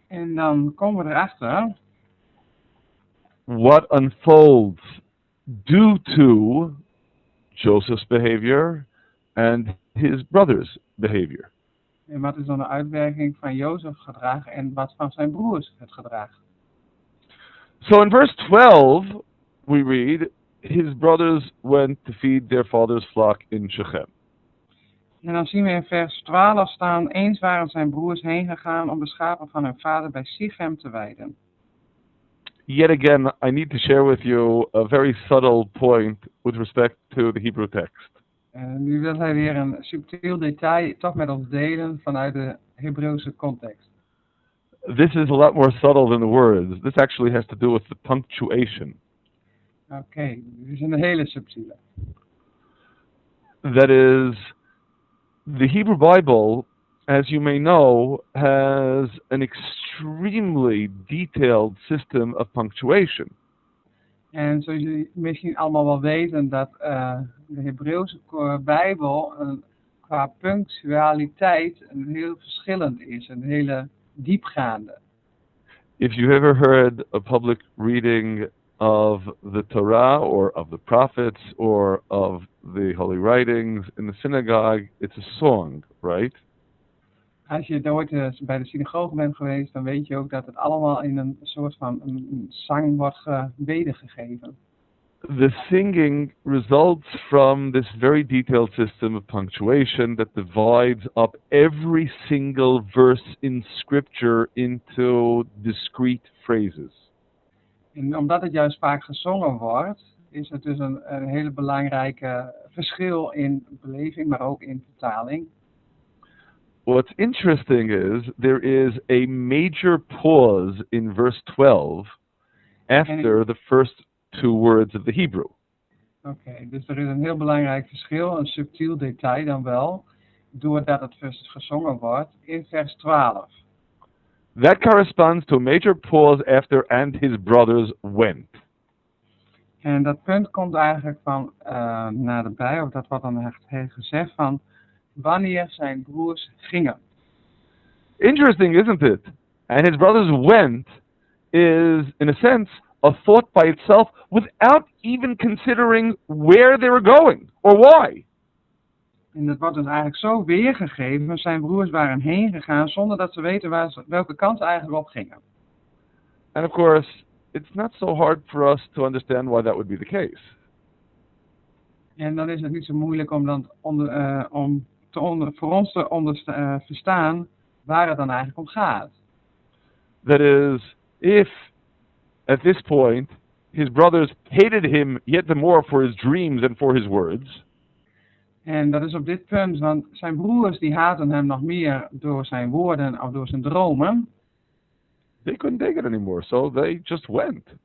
En dan komen we erachter. What unfolds due to Joseph's behavior and his brother's behavior. En wat is dan de uitwerking van Jozef gedrag en wat van zijn broers het gedrag? So in verse 12 we read, his brothers went to feed their father's flock in Shechem. En dan zien we in vers 12 staan, eens waren zijn broers heen gegaan om de schapen van hun vader bij Shechem te weiden. Yet again, I need to share with you a very subtle point with respect to the Hebrew text. En nu wil hij weer een subtiel detail toch met ons delen vanuit de Hebreeuwse context. This is a lot more subtle than the words. This actually has to do with the punctuation. Oké, dit is een hele subtiele. That is, the Hebrew Bible, as you may know, has an extremely detailed system of punctuation. En zoals jullie misschien allemaal wel weten dat de Hebreeuwse Bijbel qua punctualiteit een heel verschillend is, een hele diepgaande. If you've ever heard a public reading of the Torah or of the prophets or of the holy writings in the synagogue, it's a song, right? Als je ooit bij de synagoge bent geweest, dan weet je ook dat het allemaal in een soort van een zang wordt wedergegeven. The singing results from this very detailed system of punctuation that divides up every single verse in Scripture into discrete phrases. En omdat het juist vaak gezongen wordt, is het dus een hele belangrijke verschil in beleving, maar ook in vertaling. What's interesting is there is a major pause in verse 12 after the first two words of the Hebrew. Oké, dus er is een heel belangrijk verschil, een subtiel detail dan wel, doordat het gezongen wordt in vers 12. That corresponds to a major pause after and his brothers went. En dat punt komt eigenlijk van naderbij, of dat wordt dan echt gezegd van wanneer zijn broers gingen. Interesting, isn't it? And his brothers went is, in a sense, a thought by itself without even considering where they were going or why. En dat wordt dus eigenlijk zo weergegeven. Zijn broers waren heen gegaan zonder dat ze weten welke kant ze eigenlijk op gingen. And of course, it's not so hard for us to understand why that would be the case. En dan is het niet zo moeilijk om dan voor ons te verstaan waar het dan eigenlijk om gaat. That is, if at this point his brothers hated him yet the more for his dreams and for his words, En dat is op dit punt, want zijn broers die haten hem nog meer door zijn woorden of door zijn dromen. they couldn't take it anymore, so they just went.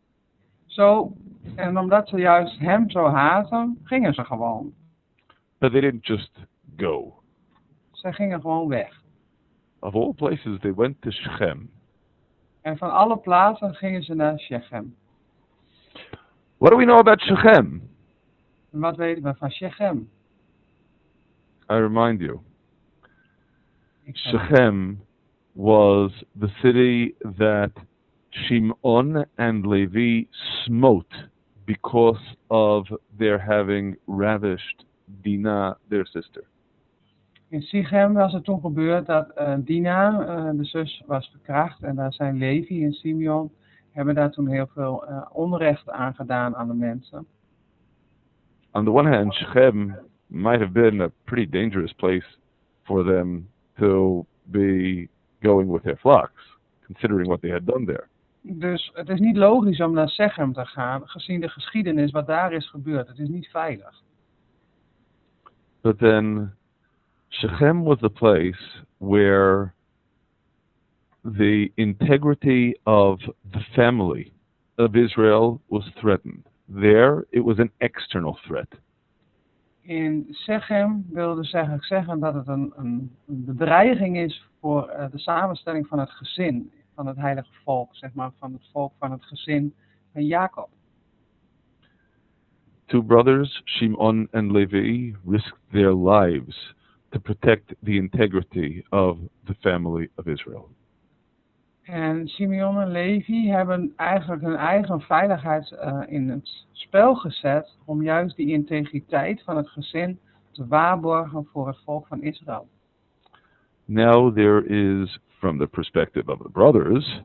En omdat ze juist hem zo haten, gingen ze gewoon. But they didn't just go. Ze gingen gewoon weg. Of all places, they went to Shechem. En van alle plaatsen gingen ze naar Shechem. What do we know about Shechem? En wat weten we van Shechem? I remind you. Ik zeg, Shechem was the city that Shimon and Levi smote because of their having ravished Dinah, their sister. in Shechem was het toen gebeurd dat Dina, de zus, was verkracht. En daar zijn Levi en Simeon hebben daar toen heel veel onrecht aan gedaan aan de mensen. On the one hand, Shechem might have been a pretty dangerous place for them to be going with their flocks, considering what they had done there. Dus het is niet logisch om naar Shechem te gaan, gezien de geschiedenis wat daar is gebeurd. Het is niet veilig. But then, Shechem was the place where the integrity of the family of Israel was threatened. There, it was an external threat. In Shechem wilde zeggen dat het een bedreiging is voor de samenstelling van het gezin, van het heilige volk, zeg maar, van het volk van het gezin van Jacob. Two brothers, Shimon and Levi, risked their lives to protect the integrity of the family of Israel. En Simeon en Levi hebben eigenlijk hun eigen veiligheid in het spel gezet om juist die integriteit van het gezin te waarborgen voor het volk van Israël. Now there is, from the perspective of the brothers,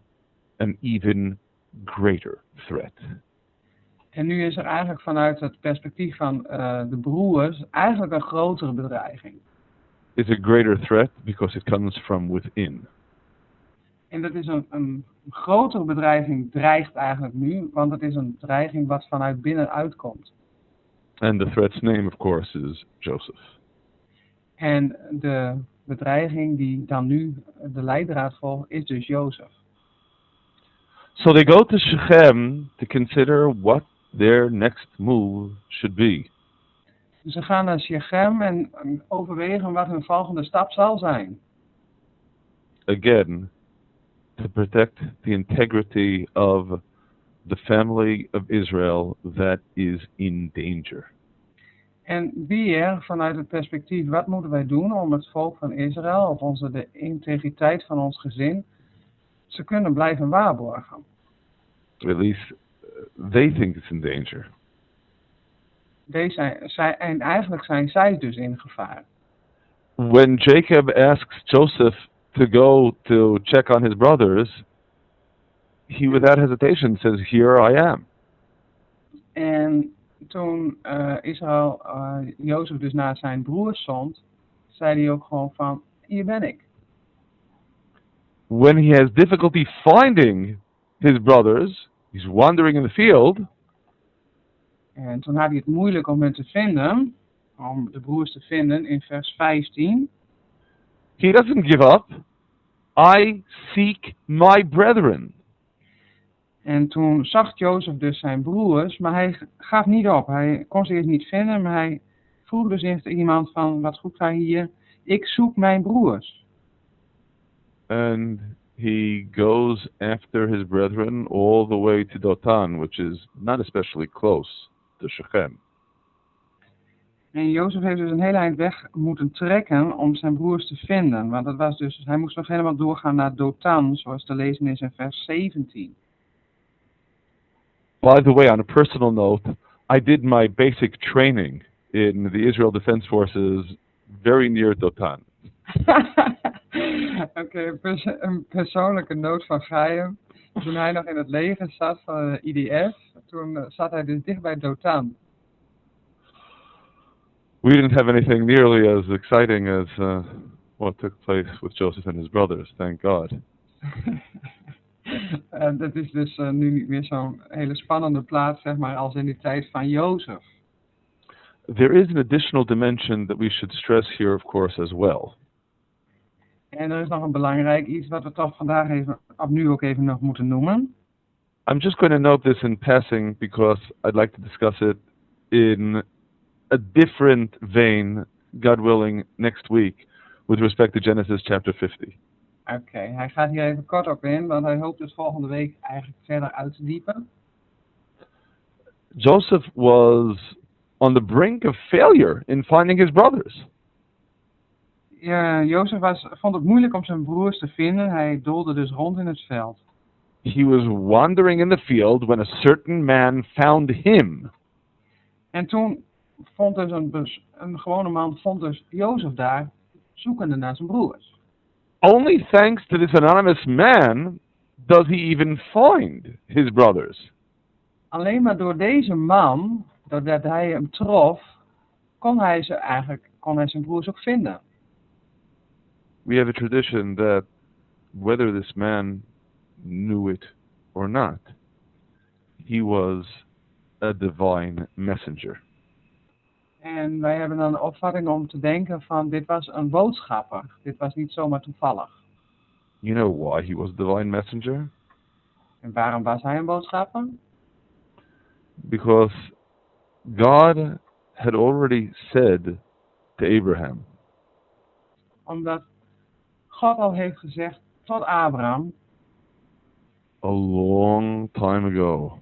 an even greater threat. En nu is er eigenlijk vanuit het perspectief van de broers eigenlijk een grotere bedreiging. It's a greater threat because it comes from within. En dat is een grotere bedreiging dreigt eigenlijk nu, want het is een dreiging wat vanuit binnenuit komt. And the threat's name, of course, is Jozef. En de bedreiging die dan nu de leidraad volgt, is dus Jozef. So they go to Shechem to consider what their next move should be. Dus ze gaan naar Shechem en overwegen wat hun volgende stap zal zijn. Again, to protect the integrity of the family of Israel that is in danger. En weer vanuit het perspectief, wat moeten wij doen om het volk van Israël, of de integriteit van ons gezin, te kunnen blijven waarborgen. At least they think it's in danger. En eigenlijk zijn zij dus in gevaar. When Jacob asks Joseph to go to check on his brothers, he without hesitation says, "Here I am." En toen Israël Jozef dus naar zijn broers zond, zei hij ook gewoon van, hier ben ik. When he has difficulty finding his brothers, he's wandering in the field. En toen had hij het moeilijk om hen te vinden, om de broers te vinden in vers 15. He doesn't give up. I seek my brethren. En toen zag Jozef dus zijn broers, maar hij gaf niet op. Hij kon ze eerst niet vinden, maar hij vroeg dus eerst iemand van, wat goed hij hier? Ik zoek mijn broers. And he goes after his brethren all the way to Dothan, which is not especially close to Shechem. En Jozef heeft dus een hele eind weg moeten trekken om zijn broers te vinden. Want dat was dus, hij moest nog helemaal doorgaan naar Dothan, zoals te lezen is in vers 17. By the way, on a personal note, I did my basic training in the Israel Defense Forces very near Dotan. Oké, een persoonlijke noot van Chaim. Toen hij nog in het leger zat van de IDF, toen zat hij dus dicht bij Dotan. We didn't have anything nearly as exciting as what took place with Joseph and his brothers, thank God. Dat is dus nu niet meer zo'n hele spannende plaats, zeg maar, als in die tijd van Jozef. There is an additional dimension that we should stress here, of course, as well. En er is nog een belangrijk iets wat we toch vandaag even, opnieuw ook even nog moeten noemen. I'm just going to note this in passing because I'd like to discuss it in a different vein, God willing, next week, with respect to Genesis chapter 50. Oké, hij gaat hier even kort op in, want hij hoopt het volgende week eigenlijk verder uit te diepen. Joseph was on the brink of failure in finding his brothers. Ja, Jozef vond het moeilijk om zijn broers te vinden. Hij doolde dus rond in het veld. He was wandering in the field when a certain man found him. En toen vond dus een gewone man vond dus Jozef daar, zoekende naar zijn broers. Only thanks to this anonymous man does he even find his brothers. Alleen maar door deze man, doordat hij hem trof, kon hij zijn broers ook vinden. We have a tradition that whether this man knew it or not, he was a divine messenger. En wij hebben dan de opvatting om te denken van dit was een boodschapper. Dit was niet zomaar toevallig. You know why he was a divine messenger? En waarom was hij een boodschapper? Because God had already said to Abraham, Omdat God al heeft gezegd tot Abraham, a long time ago,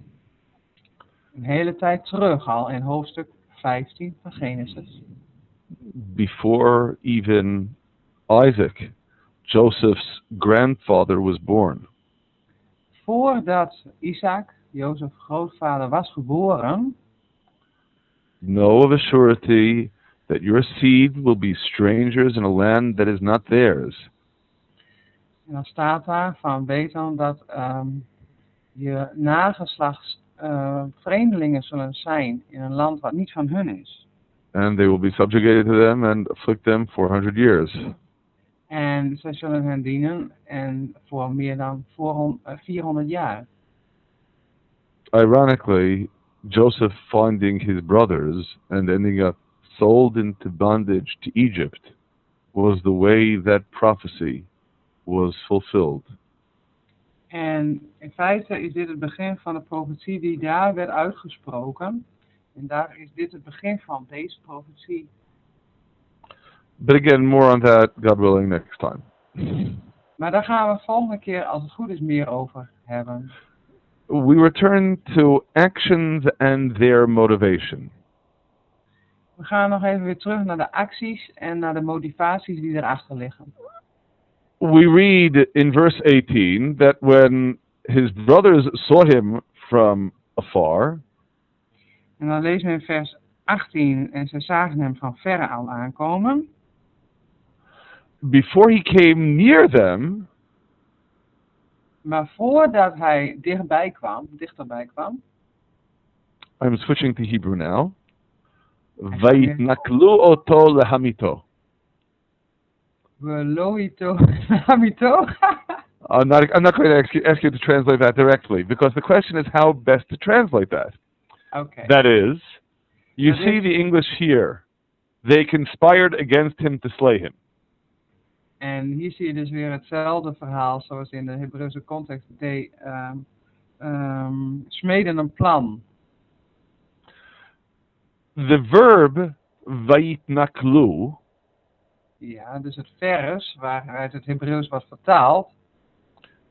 een hele tijd terug al in hoofdstuk 15 van Genesis. before even Isaac, Joseph's grandfather, was born. Voordat Isaac, Jozef's grootvader, was geboren, Know of a surety that your seed will be strangers in a land that is not theirs. en dan staat daar van weet dan dat je nageslacht vreemdelingen zullen zijn in een land wat niet van hun is. And they will be subjugated to them and afflict them 400 years. En zij zullen hen dienen en voor meer dan 400 jaar. Ironically, Joseph finding his brothers and ending up sold into bondage to Egypt was the way that prophecy was fulfilled. En in feite is dit het begin van de profetie die daar werd uitgesproken. En daar is dit het begin van deze profetie. But again, more on that, God willing, next time. Maar daar gaan we volgende keer, als het goed is, meer over hebben. We return to actions and their motivation. We gaan nog even weer terug naar de acties en naar de motivaties die erachter liggen. We read in verse 18 that when his brothers saw him from afar, En dan lezen we in vers 18, en ze zagen hem van verre al aankomen. before he came near them, Maar voordat hij dichterbij kwam, I'm switching to Hebrew now, Vayitnaklu oto lehamito. Hamito. I'm not going to ask you to translate that directly, because the question is how best to translate that. Okay. That is, you That see is- the English here. They conspired against him to slay him. En hier zie je dus weer hetzelfde verhaal zoals in de Hebreeuwse context. Smeden een plan. The verb vayitnaklu Ja, dus het vers waaruit het Hebreeuws wordt vertaald,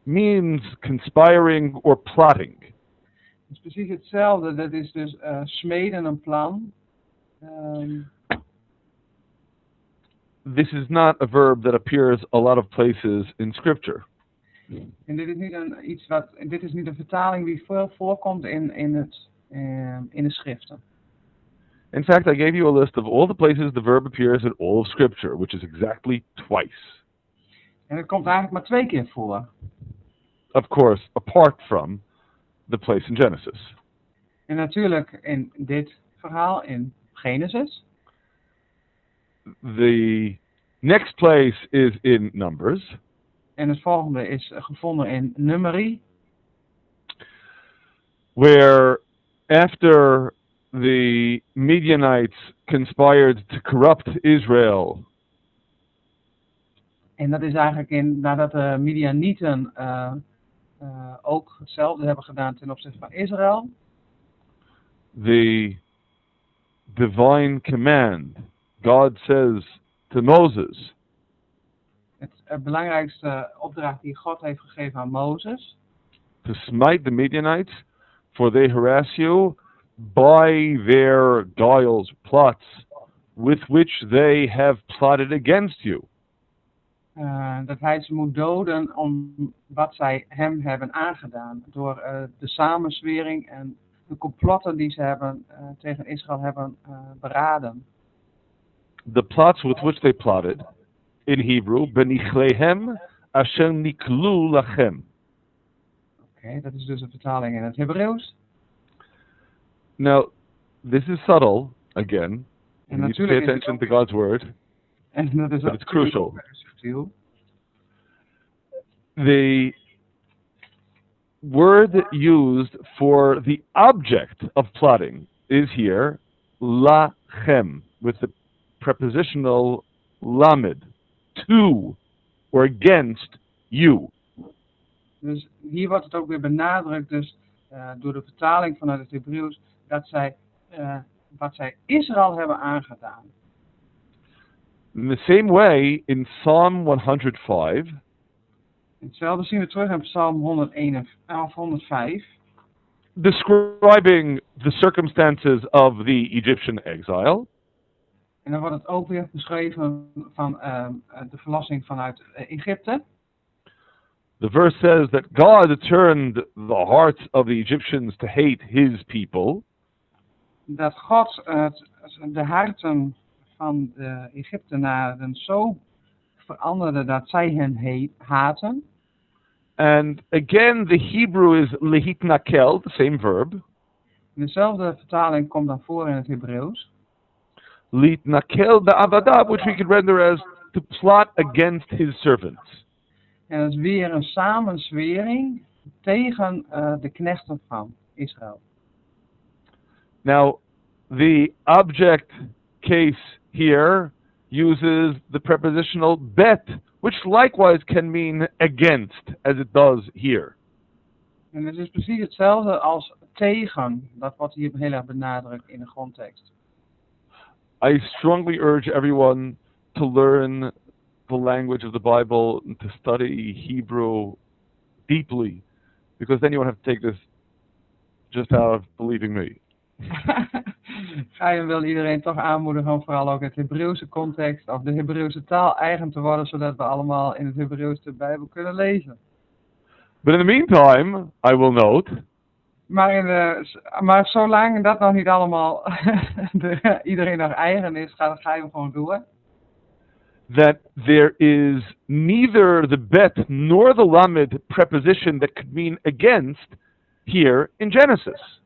means conspiring or plotting. is precies hetzelfde. Dat is dus smeden een plan. This is not a verb that appears a lot of places in Scripture. En dit is niet een vertaling die veel voorkomt in de schriften. In fact, I gave you a list of all the places the verb appears in all of Scripture, which is exactly twice. En het komt eigenlijk maar 2 keer voor. Of course, apart from the place in Genesis. En natuurlijk in dit verhaal in Genesis. The next place is in Numbers. En het volgende is gevonden in Numeri. Where after the Midianites conspired to corrupt Israel. En dat is eigenlijk nadat de Midianieten ook hetzelfde hebben gedaan ten opzichte van Israël. The divine command, God says to Moses. Het belangrijkste opdracht die God heeft gegeven aan Mozes. To smite the Midianites, for they harass you by their guiles, plots, with which they have plotted against you. Dat hij ze moet doden om wat zij hem hebben aangedaan. Door de samenzwering en de complotten die ze hebben tegen Israël hebben beraden. The plots with which they plotted, in Hebrew, benichlehem asher niklu lachem. Oké, dat is dus een vertaling in het Hebreeuws. Now, this is subtle, again. You need to pay attention to God's word. En dat is but it's crucial. Subtiel. The word used for the object of plotting is here lachem, with the prepositional lamed, to or against you. Dus hier wordt het ook weer benadrukt, dus door de vertaling vanuit het Hebreeuws, dat zij wat zij Israël hebben aangedaan. In the same way, in Psalm 105, Hetzelfde zien we terug in Psalm 105. Describing the circumstances of the Egyptian exile. En dan wordt het ook weer beschreven van de verlossing vanuit Egypte. The verse says that God turned the hearts of the Egyptians to hate his people. Dat God de harten van de Egyptenaren zo veranderde dat zij hen haten. And again, the Hebrew is lehitnakel, the same verb. Dezelfde vertaling komt dan voor in het Hebreeuws. Lehitnakel be'avadav, which we could render as to plot against his servants. En dat is weer een samenzwering tegen de knechten van Israël. Now, the object case here uses the prepositional bet, which likewise can mean against, as it does here. En het is precies hetzelfde als tegen. Dat wordt hier heel erg benadrukt in de grondtekst. I strongly urge everyone to learn the language of the Bible and to study Hebrew deeply, because then you won't have to take this just out of believing me. Ga wil iedereen toch aanmoedigen om vooral ook het Hebreeuwse context of de Hebreeuwse taal eigen te worden, zodat we allemaal in het Hebreeuws de Bijbel kunnen lezen. But in the meantime, I will note. Maar zolang dat nog niet allemaal iedereen nog eigen is, ga je hem gewoon door. That there is neither the bet nor the lamed preposition that could mean against here in Genesis.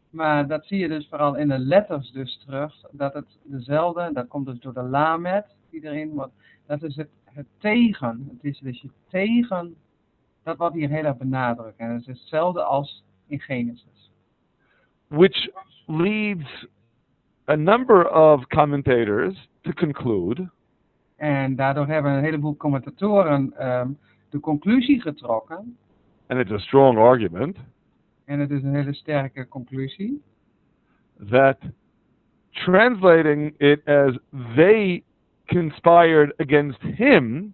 Maar dat zie je dus vooral in de letters dus terug, dat het dezelfde, dat komt dus door de lamet, iedereen, dat is het tegen, het is dus je tegen, dat wordt hier heel erg benadrukt. En het is hetzelfde als in Genesis. Which leads a number of commentators to conclude. En daardoor hebben een heleboel commentatoren de conclusie getrokken. And it's a strong argument. En het is een hele sterke conclusie. That translating it as they conspired against him.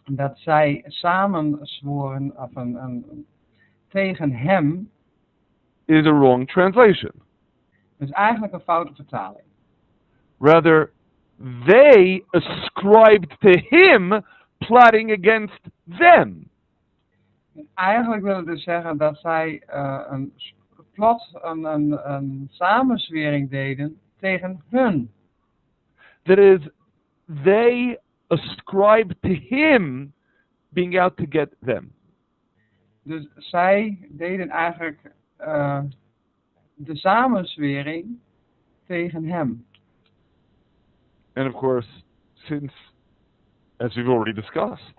Dat zij samen zworen of tegen hem. Is a wrong translation. Dat is eigenlijk een foute vertaling. Rather, they ascribed to him plotting against them. Eigenlijk wil het dus zeggen dat zij een samenzwering deden tegen hun. That is, they ascribe to him being out to get them. Dus zij deden eigenlijk de samenzwering tegen hem. And of course, since, as we've already discussed,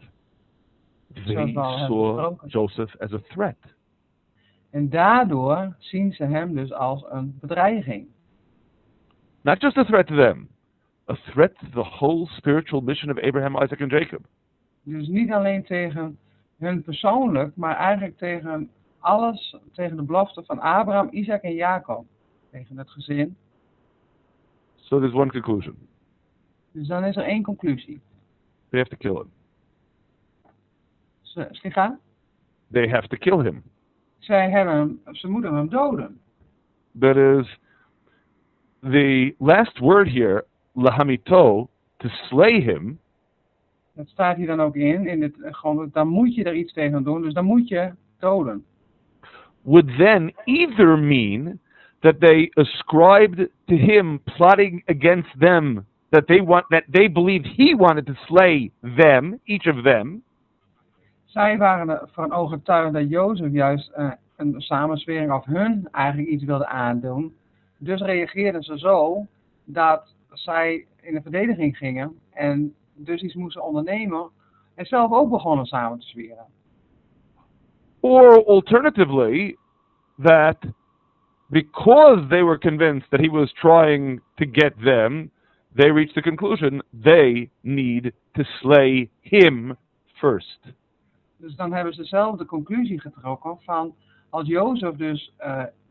they saw Joseph as a threat. En daardoor zien ze hem dus als een bedreiging. Not just a threat to them, a threat to the whole spiritual mission of Abraham, Isaac and Jacob. Dus niet alleen tegen hun persoonlijk, maar eigenlijk tegen alles, tegen de belofte van Abraham, Isaac en Jacob. Tegen het gezin. So there's one conclusion. Dus dan is er één conclusie. They have to kill him. Slicha? They have to kill him. Ze moeten hem doden. That is, the last word here, lahamito, to slay him. Dat staat hier dan ook in gewoon, dan moet je er iets tegen doen, dus dan moet je doden. Would then either mean that they ascribed to him plotting against them, that they believed he wanted to slay them, each of them. Zij waren ervan overtuigd dat Jozef juist een samenzwering of hun eigenlijk iets wilde aandoen. Dus reageerden ze zo dat zij in de verdediging gingen en dus iets moesten ondernemen en zelf ook begonnen samen te zweren. Or alternatively, that because they were convinced that he was trying to get them, they reached the conclusion they need to slay him first. Dus dan hebben ze zelf de conclusie getrokken van als Jozef dus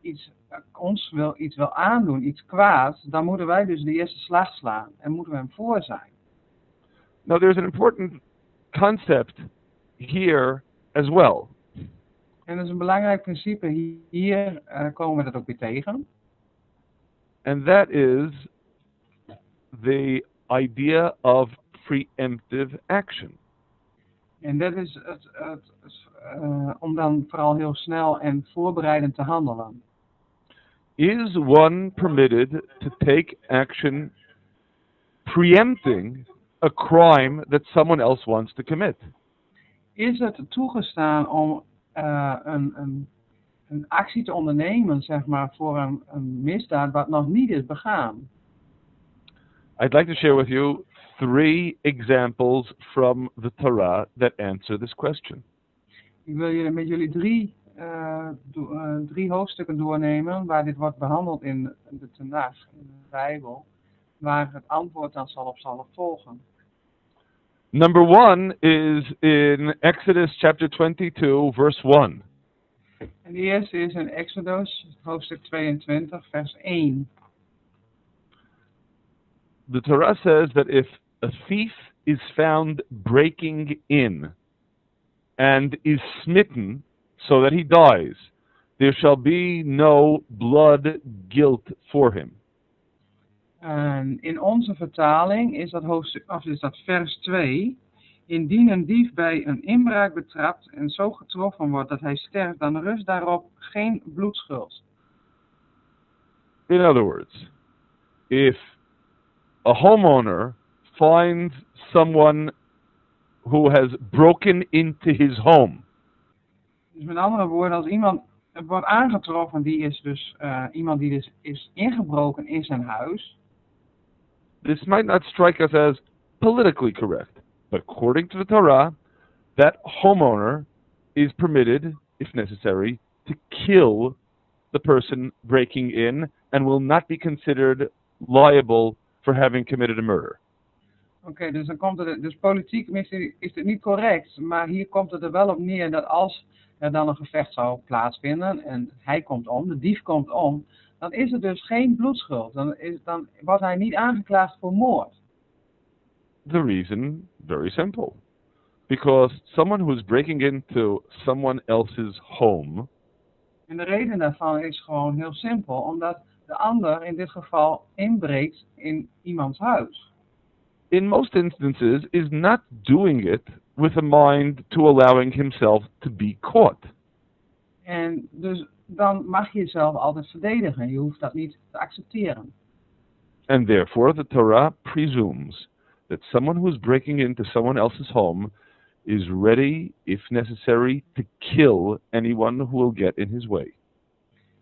iets wil aandoen, iets kwaads, dan moeten wij dus de eerste slag slaan en moeten we hem voor zijn. Now there's an important concept here as well. En dat is een belangrijk principe, hier komen we dat ook weer tegen. And that is the idea of preemptive action. En dat is om dan vooral heel snel en voorbereidend te handelen. Is one permitted to take action preempting a crime that someone else wants to commit? Is het toegestaan om een actie te ondernemen, zeg maar, voor een misdaad wat nog niet is begaan? I'd like to share with you 3 examples from the Torah that answer this question. Ik wil met jullie drie hoofdstukken doornemen waar dit wordt behandeld in de Tanach, in de Bijbel, waar het antwoord dan zal volgen. Number 1 is in Exodus chapter 22, verse 1. En de eerste is in Exodus, hoofdstuk 22, vers 1. The Torah says that if a thief is found breaking in and is smitten so that he dies, there shall be no blood guilt for him. En in onze vertaling is dat hoofdstuk, of is dat vers 2. Indien een dief bij een inbraak betrapt en zo getroffen wordt dat hij sterft, dan rust daarop geen bloedschuld. In other words, if a homeowner finds someone who has broken into his home. Dus met andere woorden, als iemand wordt aangetroffen, die is dus iemand die dus is ingebroken in zijn huis. This might not strike us as politically correct, but according to the Torah, that homeowner is permitted, if necessary, to kill the person breaking in and will not be considered liable for having committed a murder. Oké, dus dan komt het, dus politiek is het niet correct, maar hier komt het er wel op neer dat als er dan een gevecht zou plaatsvinden en hij komt om, de dief komt om, dan is er dus geen bloedschuld. Dan wordt hij niet aangeklaagd voor moord. The reason, very simple. Because someone who is breaking into someone else's home. En de reden daarvan is gewoon heel simpel, omdat de ander in dit geval inbreekt in iemands huis. in most instances, is not doing it with a mind to allowing himself to be caught. En dus dan mag je jezelf altijd verdedigen. Je hoeft dat niet te accepteren. And therefore, the Torah presumes that someone who is breaking into someone else's home is ready, if necessary, to kill anyone who will get in his way.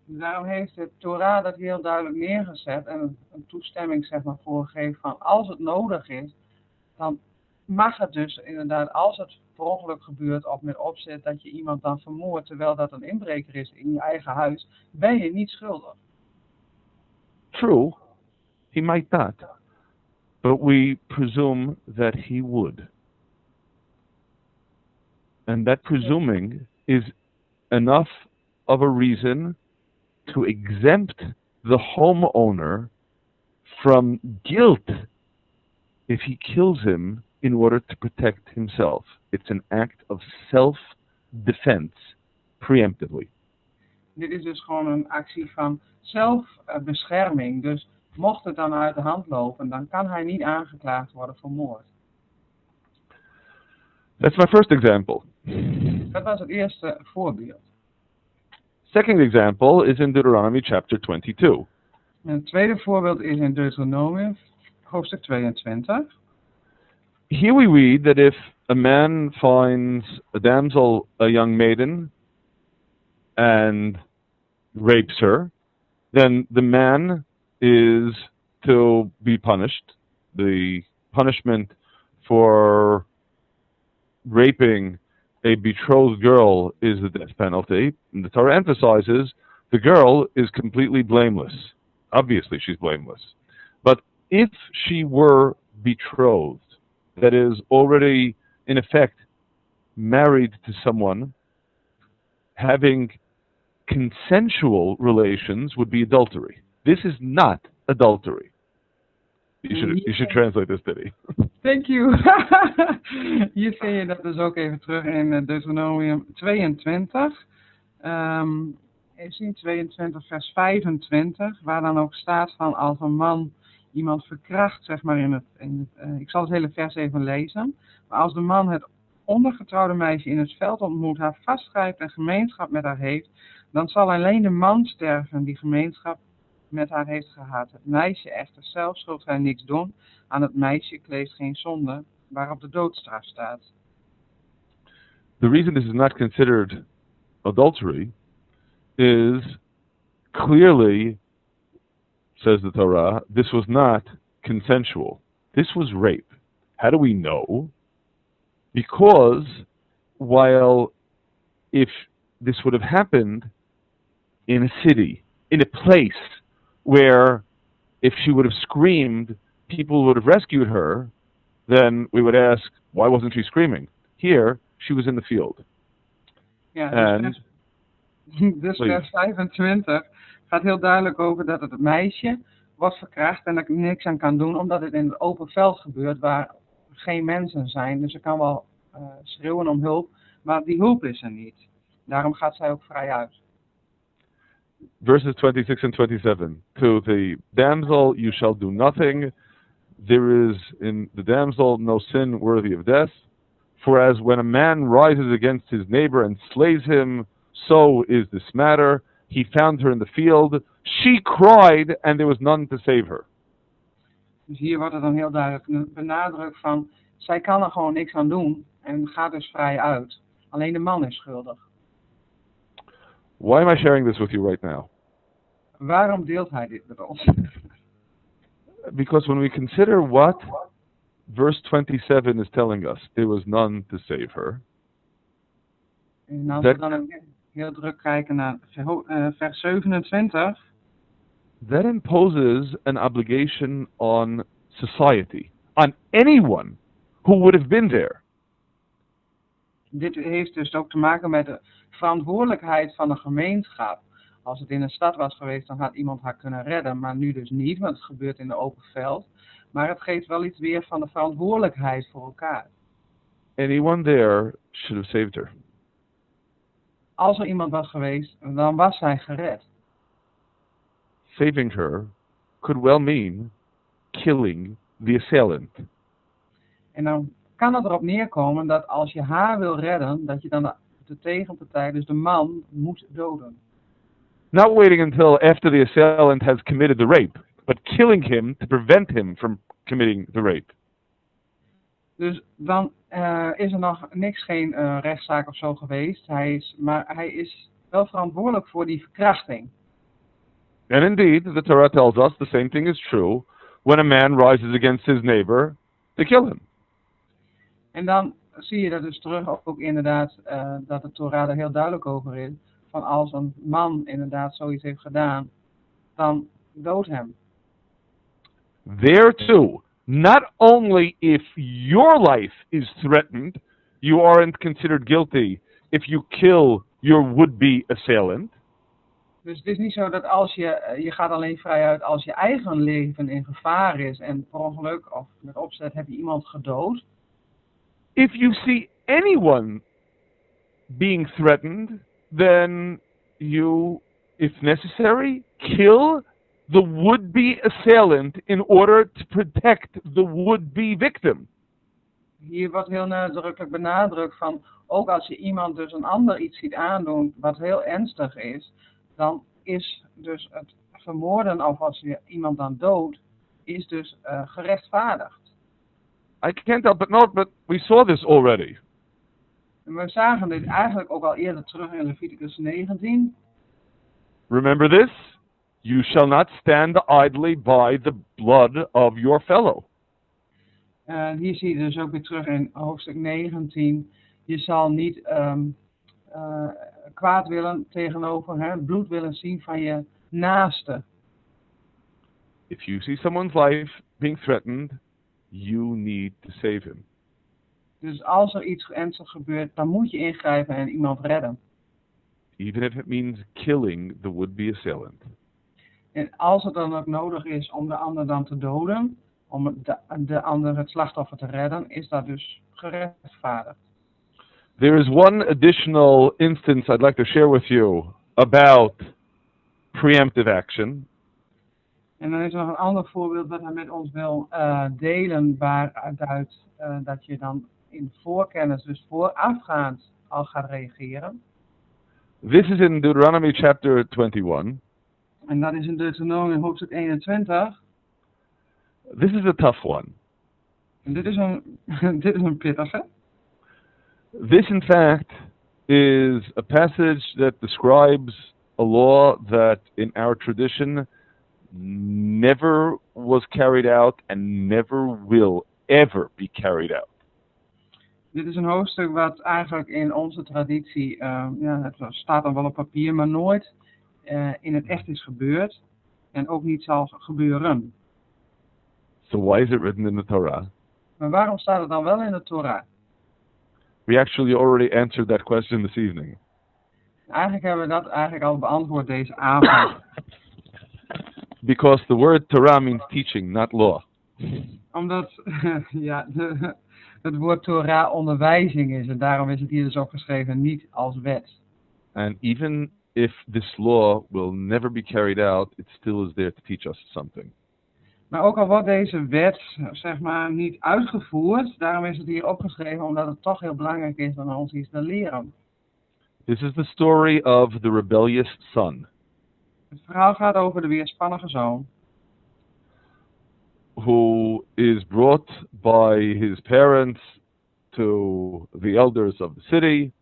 Daarom heeft de Torah dat heel duidelijk neergezet en een toestemming zeg maar voorgegeven van als het nodig is, dan mag het dus inderdaad, als het per ongeluk gebeurt of met opzet dat je iemand dan vermoordt terwijl dat een inbreker is in je eigen huis, ben je niet schuldig. True, he might not, but we presume that he would. And that presuming is enough of a reason to exempt the homeowner from guilt if he kills him in order to protect himself. It's an act of self-defense, preemptively. Dit is dus gewoon een actie van zelfbescherming. Dus mocht het dan uit de hand lopen, dan kan hij niet aangeklaagd worden voor moord. That's my first example. Dat was het eerste voorbeeld. Second example is in Deuteronomy chapter 22. En het tweede voorbeeld is in Deuteronomium, hoofdstuk 22. Here we read that if a man finds a damsel, a young maiden, and rapes her, then the man is to be punished. The punishment for raping a betrothed girl is the death penalty. And the Torah emphasizes the girl is completely blameless. Obviously, she's blameless. But if she were betrothed, that is already, in effect, married to someone, having consensual relations would be adultery. This is not adultery. You should translate this, Diddy. Thank you. Hier vind je dat dus ook even terug in Deuteronomium 22. Even 22 vers 25, waar dan ook staat van als een man iemand verkracht, zeg maar ik zal het hele vers even lezen. Maar als de man het ongetrouwde meisje in het veld ontmoet, haar vastgrijpt en gemeenschap met haar heeft, dan zal alleen de man sterven die gemeenschap met haar heeft gehad. Het meisje echter zelf zult hij niks doen. Aan het meisje kleeft geen zonde, waarop de doodstraf staat. The reason this is not considered adultery is clearly, says the Torah, this was not consensual. This was rape. How do we know? Because while if this would have happened in a city, in a place where if she would have screamed, people would have rescued her, then we would ask, why wasn't she screaming? Here, she was in the field. Ja, dus vers 25 gaat heel duidelijk over dat het meisje wordt verkracht en er niks aan kan doen, omdat het in het open veld gebeurt waar geen mensen zijn. Dus ze kan wel schreeuwen om hulp, maar die hulp is er niet. Daarom gaat zij ook vrij uit. Verses 26 and 27. To the damsel you shall do nothing. There is in the damsel no sin worthy of death. For as when a man rises against his neighbor and slays him, so is this matter. He found her in the field. She cried and there was none to save her. Dus hier wordt het dan heel duidelijk benadrukt van, zij kan er gewoon niks aan doen en gaat dus vrij uit. Alleen de man is schuldig. Why am I sharing this with you right now? Waarom deelt hij dit met ons? Because when we consider what verse 27 is telling us, there was none to save her. En als we dan heel druk kijken naar vers 27. That imposes an obligation on society, on anyone who would have been there. Dit heeft dus ook te maken met de verantwoordelijkheid van de gemeenschap. Als het in een stad was geweest, dan had iemand haar kunnen redden, maar nu dus niet, want het gebeurt in de open veld. Maar het geeft wel iets weer van de verantwoordelijkheid voor elkaar. Anyone there should have saved her. Als er iemand was geweest, dan was zij gered. Saving her could well mean killing the assailant. En dan kan het erop neerkomen dat als je haar wil redden, dat je dan de tegenpartij, dus de man, moet doden. Not waiting until after the assailant has committed the rape, but killing him to prevent him from committing the rape. Dus dan is er nog geen rechtszaak of zo geweest. Maar hij is wel verantwoordelijk voor die verkrachting. And indeed, the Torah tells us the same thing is true when a man rises against his neighbor to kill him. En dan zie je dat dus terug ook inderdaad dat de Torah er heel duidelijk over is. Van als een man inderdaad zoiets heeft gedaan, dan dood hem. There too, not only if your life is threatened, you aren't considered guilty if you kill your would-be assailant. Dus het is niet zo dat als je gaat alleen vrij uit als je eigen leven in gevaar is en per ongeluk of met opzet heb je iemand gedood. If you see anyone being threatened, then you, if necessary, kill the would-be assailant in order to protect the would-be victim. Hier wordt heel nadrukkelijk benadrukt van, ook als je iemand dus een ander iets ziet aandoen wat heel ernstig is, dan is dus het vermoorden of als je iemand dan doodt, is dus gerechtvaardigd. I can't help but note, but we saw this already. En we zagen dit eigenlijk ook al eerder terug in Leviticus 19. Remember this? You shall not stand idly by the blood of your fellow. Hier zie je dus ook weer terug in hoofdstuk 19. Je zal niet kwaad willen tegenover het bloed willen zien van je naaste. If you see someone's life being threatened, you need to save him. Dus als er iets ernstigs gebeurt, dan moet je ingrijpen en iemand redden. Even if it means killing the would-be assailant. En als het dan ook nodig is om de ander dan te doden, om de ander het slachtoffer te redden, is dat dus gerechtvaardigd. There is one additional instance I'd like to share with you about preemptive action. En dan is er nog een ander voorbeeld dat hij met ons wil delen, waaruit dat je dan in voorkennis, dus voorafgaand, al gaat reageren. This is in Deuteronomy chapter 21. En dat is in Deuteronomium hoofdstuk 21. This is a tough one. En dit is een pittige. This, in fact, is a passage that describes a law that in our tradition never was carried out and never will ever be carried out. Dit is een hoofdstuk wat eigenlijk in onze traditie, het staat dan wel op papier, maar nooit in het echt is gebeurd en ook niet zal gebeuren. So why is it written in the Torah? Maar waarom staat het dan wel in de Torah? We actually already answered that question this evening. Eigenlijk hebben we dat eigenlijk al beantwoord deze avond. Because the word Torah means teaching, not law. Omdat het woord Torah onderwijzing is en daarom is het hier dus opgeschreven niet als wet. And even if this law will never be carried out, it still is there to teach us something. Maar ook al wordt deze wet, zeg maar, niet uitgevoerd, daarom is het hier opgeschreven omdat het toch heel belangrijk is om ons iets te leren. This is the story of the rebellious son. Het verhaal gaat over de weerspannige zoon. Who is brought by his parents to the elders of the city.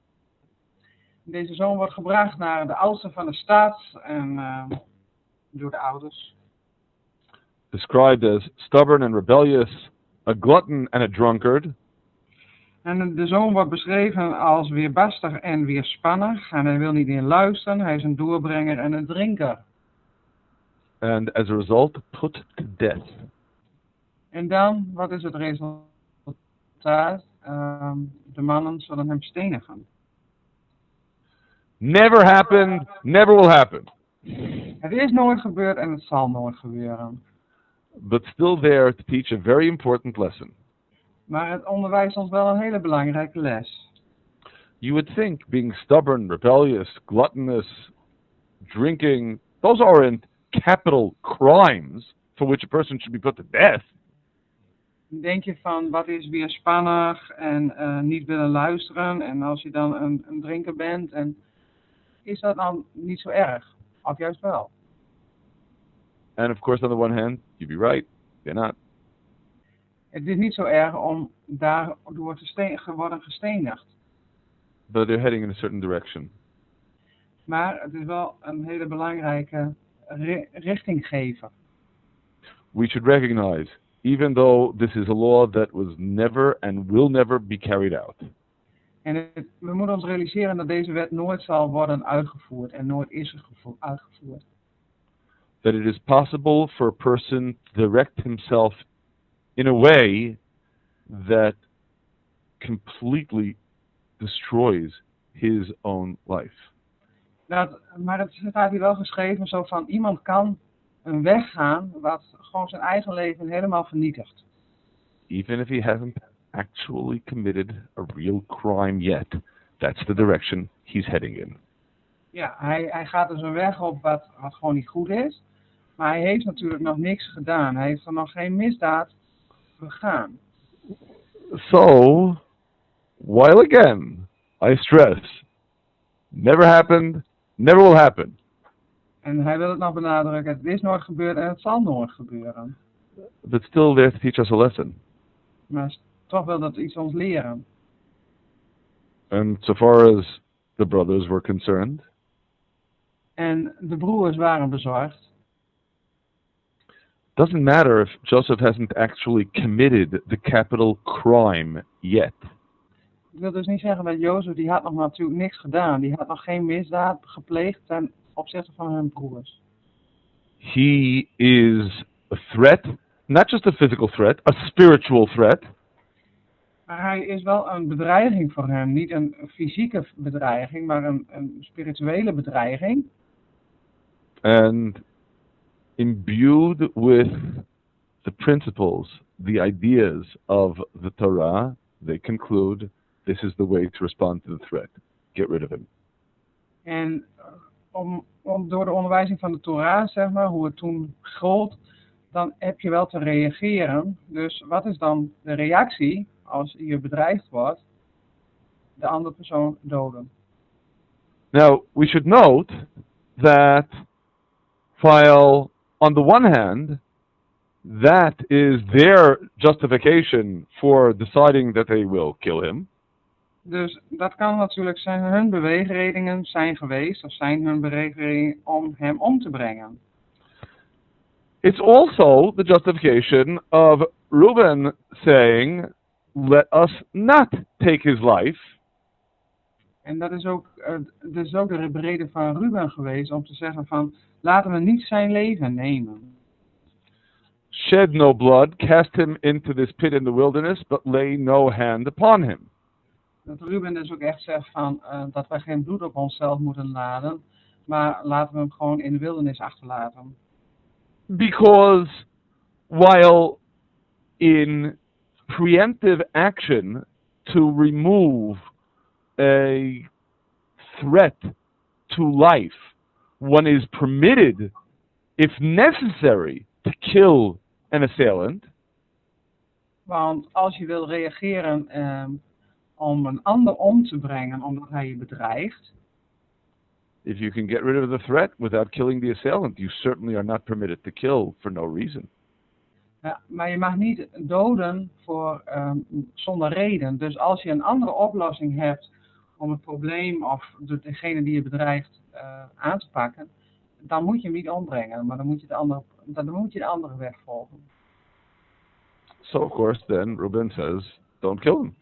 Deze zoon wordt gebracht naar de oudste van de stad en door de ouders. Described as stubborn and rebellious, a glutton and a drunkard. En de zoon wordt beschreven als weerbarstig en weerspannig. En hij wil niet meer luisteren. Hij is een doorbrenger en een drinker. And as a result, put to death. En dan, wat is het resultaat? De mannen zullen hem stenigen. Never happened, never will happen. Het is nooit gebeurd en het zal nooit gebeuren. But still there to teach a very important lesson. Maar het onderwijst ons wel een hele belangrijke les. You would think being stubborn, rebellious, gluttonous, drinking, those aren't capital crimes for which a person should be put to death. Denk je van wat is weerspannig en niet willen luisteren en als je dan een drinker bent, en is dat dan niet zo erg? Of juist wel? And of course, on the one hand, you'd be right, they're not. Het is niet zo erg om daardoor te worden gestenigd. But they're heading in a certain direction. Maar het is wel een hele belangrijke richtinggever. We should recognize, even though this is a law that was never and will never be carried out, En we moeten ons realiseren dat deze wet nooit zal worden uitgevoerd en nooit is uitgevoerd. that it is possible for a person to direct himself in a way that completely destroys his own life. Maar het staat hier wel geschreven zo van iemand kan een weg gaan wat gewoon zijn eigen leven helemaal vernietigt. Even if he hasn't actually committed a real crime yet, that's the direction he's heading in. Ja, hij gaat dus een weg op wat gewoon niet goed is. Maar hij heeft natuurlijk nog niks gedaan. Hij heeft er nog geen misdaad begaan. So, while again, I stress, never happened, never will happen. En hij wil het nog benadrukken. Het is nooit gebeurd en het zal nooit gebeuren. But still there to teach us a lesson. Maar toch wil dat iets ons leren. And so far as the brothers were concerned, En de broers waren bezorgd. doesn't matter if Joseph hasn't actually committed the capital crime yet. Ik wil dus niet zeggen dat Jozef, die had nog natuurlijk niks gedaan. Die had nog geen misdaad gepleegd ten opzichte van hun broers. He is a threat, not just a physical threat, a spiritual threat. Maar hij is wel een bedreiging voor hem. Niet een fysieke bedreiging, maar een spirituele bedreiging. And imbued with the principles, the ideas of the Torah, they conclude this is the way to respond to the threat. Get rid of him. En door de onderwijzing van de Torah, zeg maar, hoe het toen gold, dan heb je wel te reageren. Dus wat is dan de reactie als je bedreigd wordt? De andere persoon doden. Now, we should note that while on the one hand, that is their justification for deciding that they will kill him. Dus dat kan natuurlijk zijn hun beweegredenen zijn geweest, of zijn hun beweegredenen om hem om te brengen. It's also the justification of Reuben saying, let us not take his life. En dat is ook de reden van Ruben geweest om te zeggen van, laten we niet zijn leven nemen. Shed no blood, cast him into this pit in the wilderness, but lay no hand upon him. Dat Ruben dus ook echt zegt van, dat wij geen bloed op onszelf moeten laden, maar laten we hem gewoon in de wildernis achterlaten. Because while in preemptive action to remove a threat to life, one is permitted, if necessary, to kill an assailant. Want als je wil reageren om een ander om te brengen omdat hij je bedreigt, If you can get rid of the threat without killing the assailant, you certainly are not permitted to kill for no reason. ja, maar je mag niet doden zonder reden. Dus als je een andere oplossing hebt om het probleem of degene die je bedreigt aan te pakken, dan moet je hem niet ombrengen, maar dan moet je de andere weg volgen. So of course then Reuben says, don't kill him.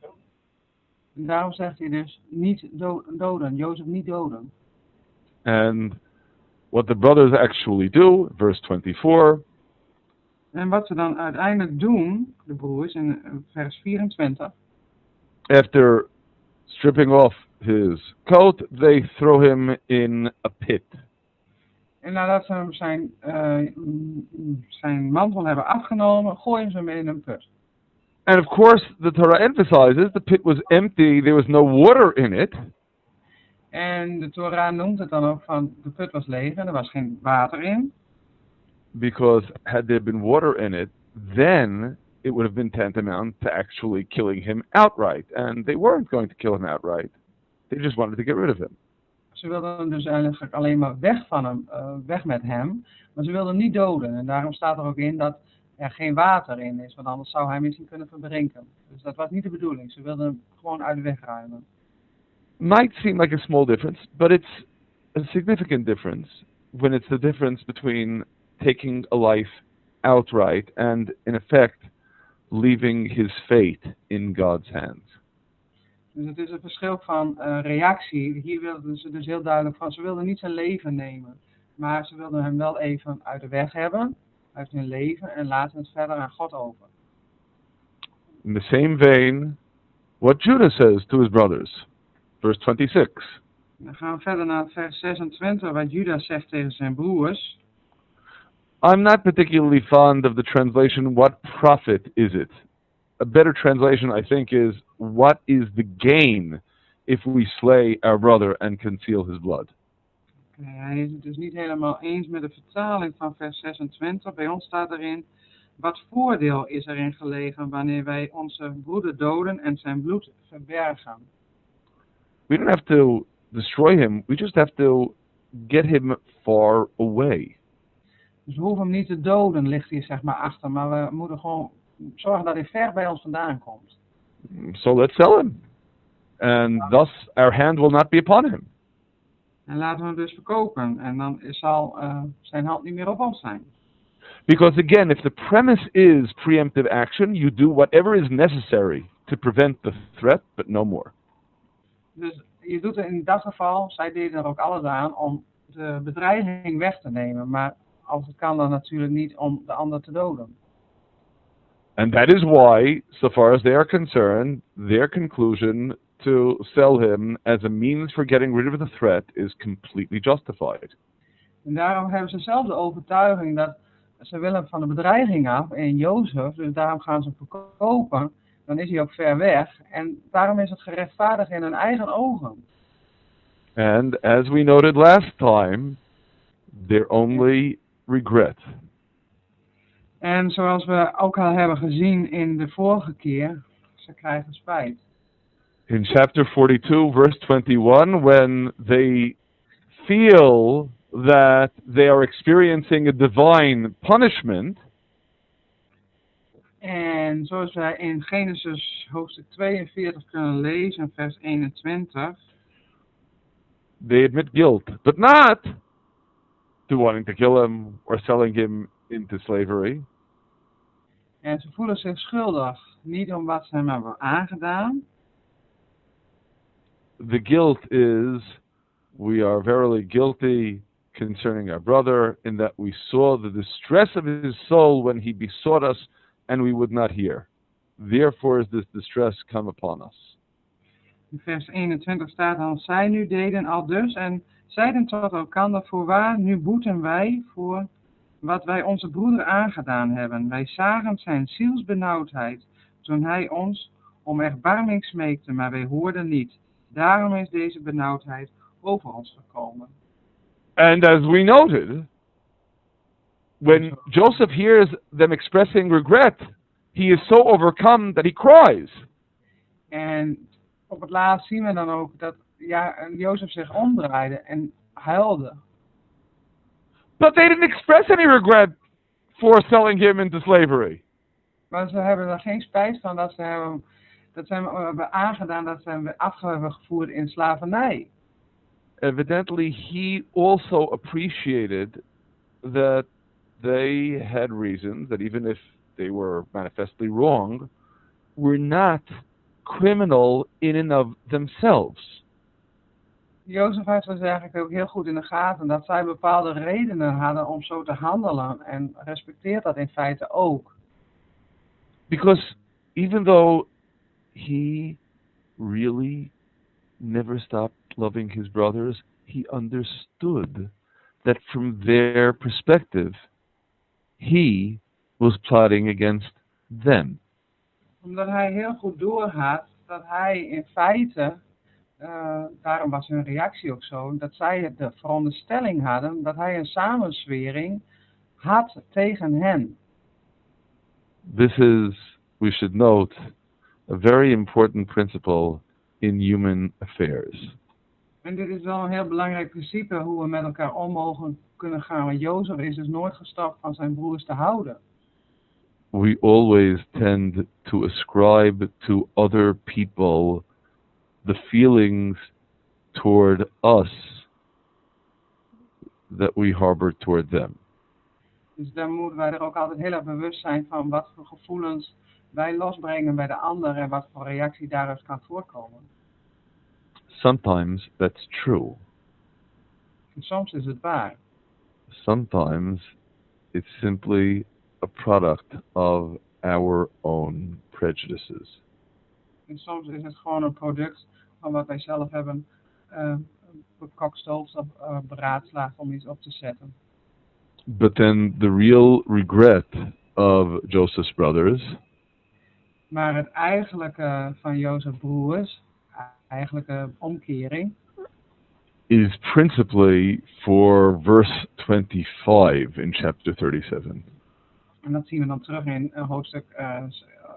En daarom zegt hij dus niet doden, Jozef niet doden. And what the brothers actually do, verse 24, En wat ze dan uiteindelijk doen, de broers, in vers 24, after stripping off his coat, they throw him in a pit. en nadat ze hem zijn mantel hebben afgenomen, gooien ze hem in een put. And of course, the Torah emphasizes the pit was empty, there was no water in it. En de Torah noemt het dan ook van, de put was leeg en er was geen water in. Because had there been water in it, then it would have been tantamount to actually killing him outright. And they weren't going to kill him outright. They just wanted to get rid of him. Ze wilden dus eigenlijk alleen maar weg van hem, weg met hem, maar ze wilden hem niet doden. En daarom staat er ook in dat er geen water in is, want anders zou hij misschien kunnen verdrinken. Dus dat was niet de bedoeling. Ze wilden hem gewoon uit de weg ruimen. Might seem like a small difference, but it's a significant difference when it's the difference between taking a life outright and, in effect, leaving his fate in God's hands. Dus het is een verschil van reactie. Hier wilden ze dus heel duidelijk van, ze wilden niet zijn leven nemen. Maar ze wilden hem wel even uit de weg hebben, uit hun leven, en laten het verder aan God over. In the same vein, what Judah says to his brothers, verse 26. Dan gaan we verder naar vers 26, wat Judah zegt tegen zijn broers. I'm not particularly fond of the translation, what profit is it? A better translation, I think, is, what is the gain if we slay our brother and conceal his blood? Hij is het dus niet helemaal eens met de vertaling van vers 26. Bij ons staat erin, wat voordeel is erin gelegen wanneer wij onze broeder doden en zijn bloed verbergen? We don't have to destroy him, we just have to get him far away. Dus we hoeven hem niet te doden, ligt hier zeg maar achter, maar we moeten gewoon zorgen dat hij ver bij ons vandaan komt. So let's sell him. And thus our hand will not be upon him. En laten we hem dus verkopen. En dan zal zijn hand niet meer op ons zijn. Because again, if the premise is preemptive action, you do whatever is necessary to prevent the threat, but no more. Dus je doet er in dat geval, zij deden er ook alles aan om de bedreiging weg te nemen. Maar als het kan dan natuurlijk niet om de ander te doden. And that is why, so far as they are concerned, their conclusion to sell him as a means for getting rid of the threat is completely justified. En daarom hebben ze zelf de overtuiging dat ze willen van de bedreiging af in Jozef, dus daarom gaan ze hem verkopen. Dan is hij ook ver weg en daarom is het gerechtvaardigd in hun eigen ogen. And as we noted last time, their only regret. En zoals we ook al hebben gezien in de vorige keer, ze krijgen spijt. In chapter 42, verse 21, when they feel that they are experiencing a divine punishment, en zoals wij in Genesis hoofdstuk 42 kunnen lezen, vers 21, they admit guilt, but not to wanting to kill him or selling him into slavery. En ze voelen zich schuldig, niet om wat ze hem hebben aangedaan. The guilt is, we are verily guilty concerning our brother, in that we saw the distress of his soul when he besought us, and we would not hear. Therefore is this distress come upon us. In vers 21 staat dan, zij nu deden al dus en zeiden tot elkander, voorwaar, nu boeten wij voor wat wij onze broeder aangedaan hebben. Wij zagen zijn zielsbenauwdheid toen hij ons om erbarming smeekte, maar wij hoorden niet. Daarom is deze benauwdheid over ons gekomen. And as we noted, when Joseph hears them expressing regret, he is so overcome that he cries. En op het laatst zien we dan ook dat Jozef zich omdraaide en huilde. But they didn't express any regret for selling him into slavery. Maar ze hebben er geen spijt van dat ze hem hebben aangedaan, dat ze hem af hebben gevoerd in slavernij. Evidently, he also appreciated that they had reasons that, even if they were manifestly wrong, were not criminal in and of themselves. Jozef heeft dus eigenlijk ook heel goed in de gaten dat zij bepaalde redenen hadden om zo te handelen en respecteert dat in feite ook. Because even though he really never stopped loving his brothers, he understood that from their perspective, he was plotting against them. Omdat hij heel goed doorhad dat hij in feite, daarom was hun reactie ook zo, dat zij de veronderstelling hadden dat hij een samenzwering had tegen hen. This is, we should note, a very important principle in human affairs. En dit is wel een heel belangrijk principe hoe we met elkaar om mogen kunnen gaan. Want Jozef is dus nooit gestapt van zijn broers te houden. We always tend to ascribe to other people the feelings toward us that we harbor toward them. Dus daar moeten wij er ook altijd heel erg bewust zijn van wat voor gevoelens wij losbrengen bij de ander en wat voor reactie daaruit kan voorkomen. Sometimes that's true. En soms is het waar. Sometimes it's simply a product of our own prejudices. En soms is het gewoon een product van wat wij zelf hebben bekokstoofd of beraadslaagd om iets op te zetten. But then the real regret of Joseph's brothers Maar het eigenlijke van Jozef's broers, eigenlijke omkering, is principally for verse 25 in chapter 37. en dat zien we dan terug in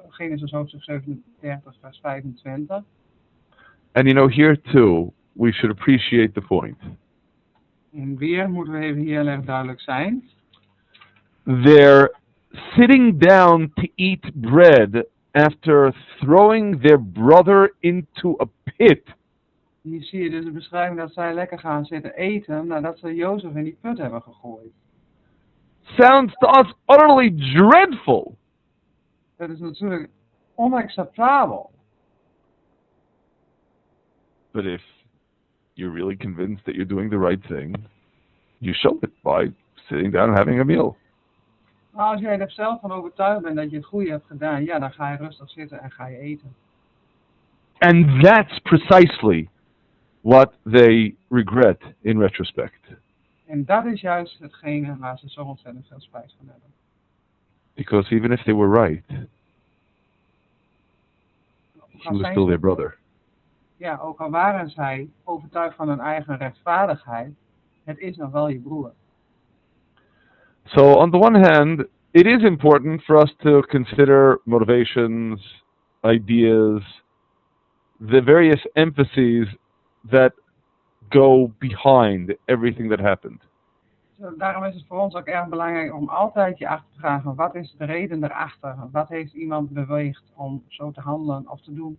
Genesis hoofdstuk 37 vers 25. And you know, here too, we should appreciate the point. En weer moeten we even heel erg duidelijk zijn. They're sitting down to eat bread after throwing their brother into a pit. Hier zie je dus de beschrijving dat zij lekker gaan zitten eten nadat ze Jozef in die put hebben gegooid. Sounds to us utterly dreadful. Dat is natuurlijk onacceptabel. But if you're really convinced that you're doing the right thing, you show it by sitting down and having a meal. Maar als jij er zelf van overtuigd bent dat je het goede hebt gedaan, ja, dan ga je rustig zitten en ga je eten. And that's precisely what they regret in retrospect. En dat is juist hetgene waar ze zo ontzettend veel spijt van hebben. Because even if they were right, he was still their brother. Ja, ook al waren zij overtuigd van hun eigen rechtvaardigheid, het is nog wel je broer. So on the one hand, it is important for us to consider motivations, ideas, the various emphases that go behind everything that happened. Daarom is het voor ons ook erg belangrijk om altijd je achter te vragen, wat is de reden erachter? Wat heeft iemand beweegd om zo te handelen of te doen?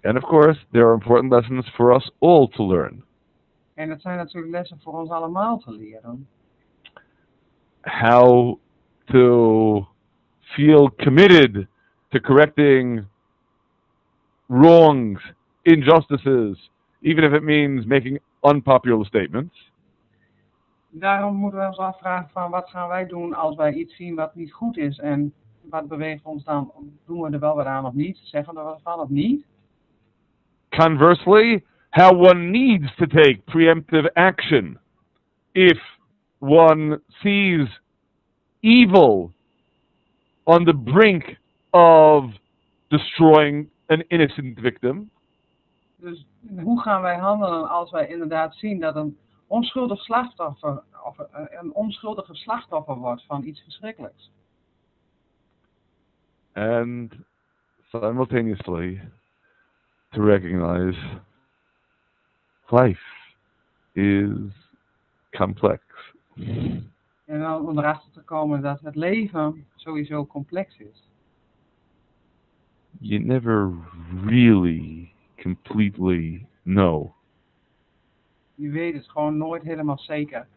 And of course, there are important lessons for us all to learn. En dat zijn natuurlijk lessen voor ons allemaal te leren. How to feel committed to correcting wrongs, injustices, even if it means making unpopular statements. Daarom moeten we ons afvragen van wat gaan wij doen als wij iets zien wat niet goed is en wat beweegt ons dan? Doen we er wel wat aan of niet? Zeggen we wat van of niet? Conversely, how one needs to take preemptive action if one sees evil on the brink of destroying an innocent victim. Dus hoe gaan wij handelen als wij inderdaad zien dat een onschuldig slachtoffer of een onschuldige slachtoffer wordt van iets verschrikkelijks? And simultaneously to recognize life is complex. En dan om erachter te komen dat het leven sowieso complex is. You never really completely know. Je weet het gewoon nooit helemaal zeker.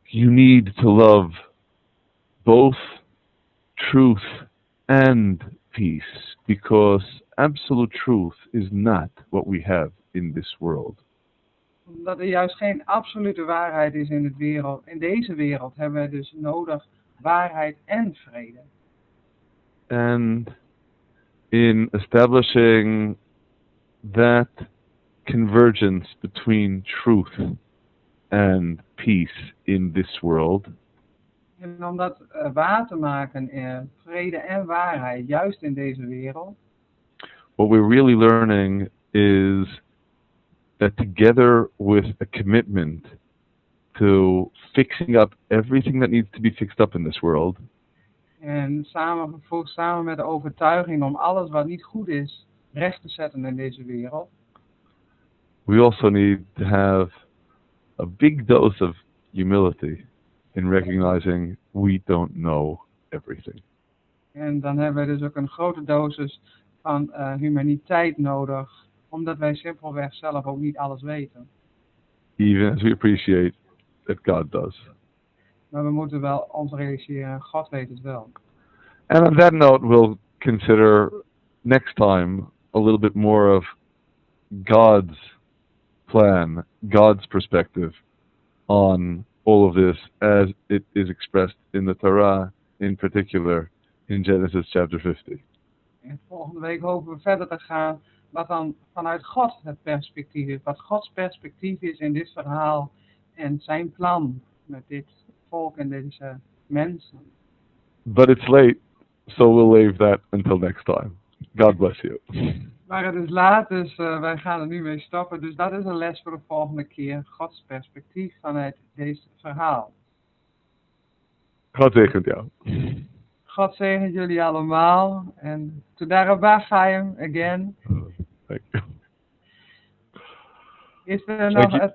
You need to love both truth and peace, because absolute truth is not what we have in this world. Omdat er juist geen absolute waarheid is in deze wereld, hebben we dus nodig waarheid en vrede. And in establishing that convergence between truth and peace in this world, En om dat waar te maken, vrede en waarheid, juist in deze wereld, what we're really learning is that together with a commitment to fixing up everything that needs to be fixed up in this world, En samengevoegd samen met de overtuiging om alles wat niet goed is recht te zetten in deze wereld. we also need to have a big dose of humility in recognizing we don't know everything. En dan hebben we dus ook een grote dosis van humaniteit nodig, omdat wij simpelweg zelf ook niet alles weten. Even as we appreciate that God does. Maar we moeten wel ons realiseren, God weet het wel. And on that note, we'll consider next time a little bit more of God's plan, God's perspective on all of this as it is expressed in the Torah, in particular in Genesis chapter 50. En volgende week hopen we verder te gaan wat dan vanuit God het perspectief is. Wat Gods perspectief is in dit verhaal en zijn plan met dit volk en deze mensen. But it's late, so we'll leave that until next time. God bless you. Maar het is laat, dus wij gaan er nu mee stoppen. Dus dat is een les voor de volgende keer. Gods perspectief vanuit deze verhaal. God zegent jou. God zegent jullie allemaal. En toda rabah Chaim again. Thank you. Is er Thank nog you.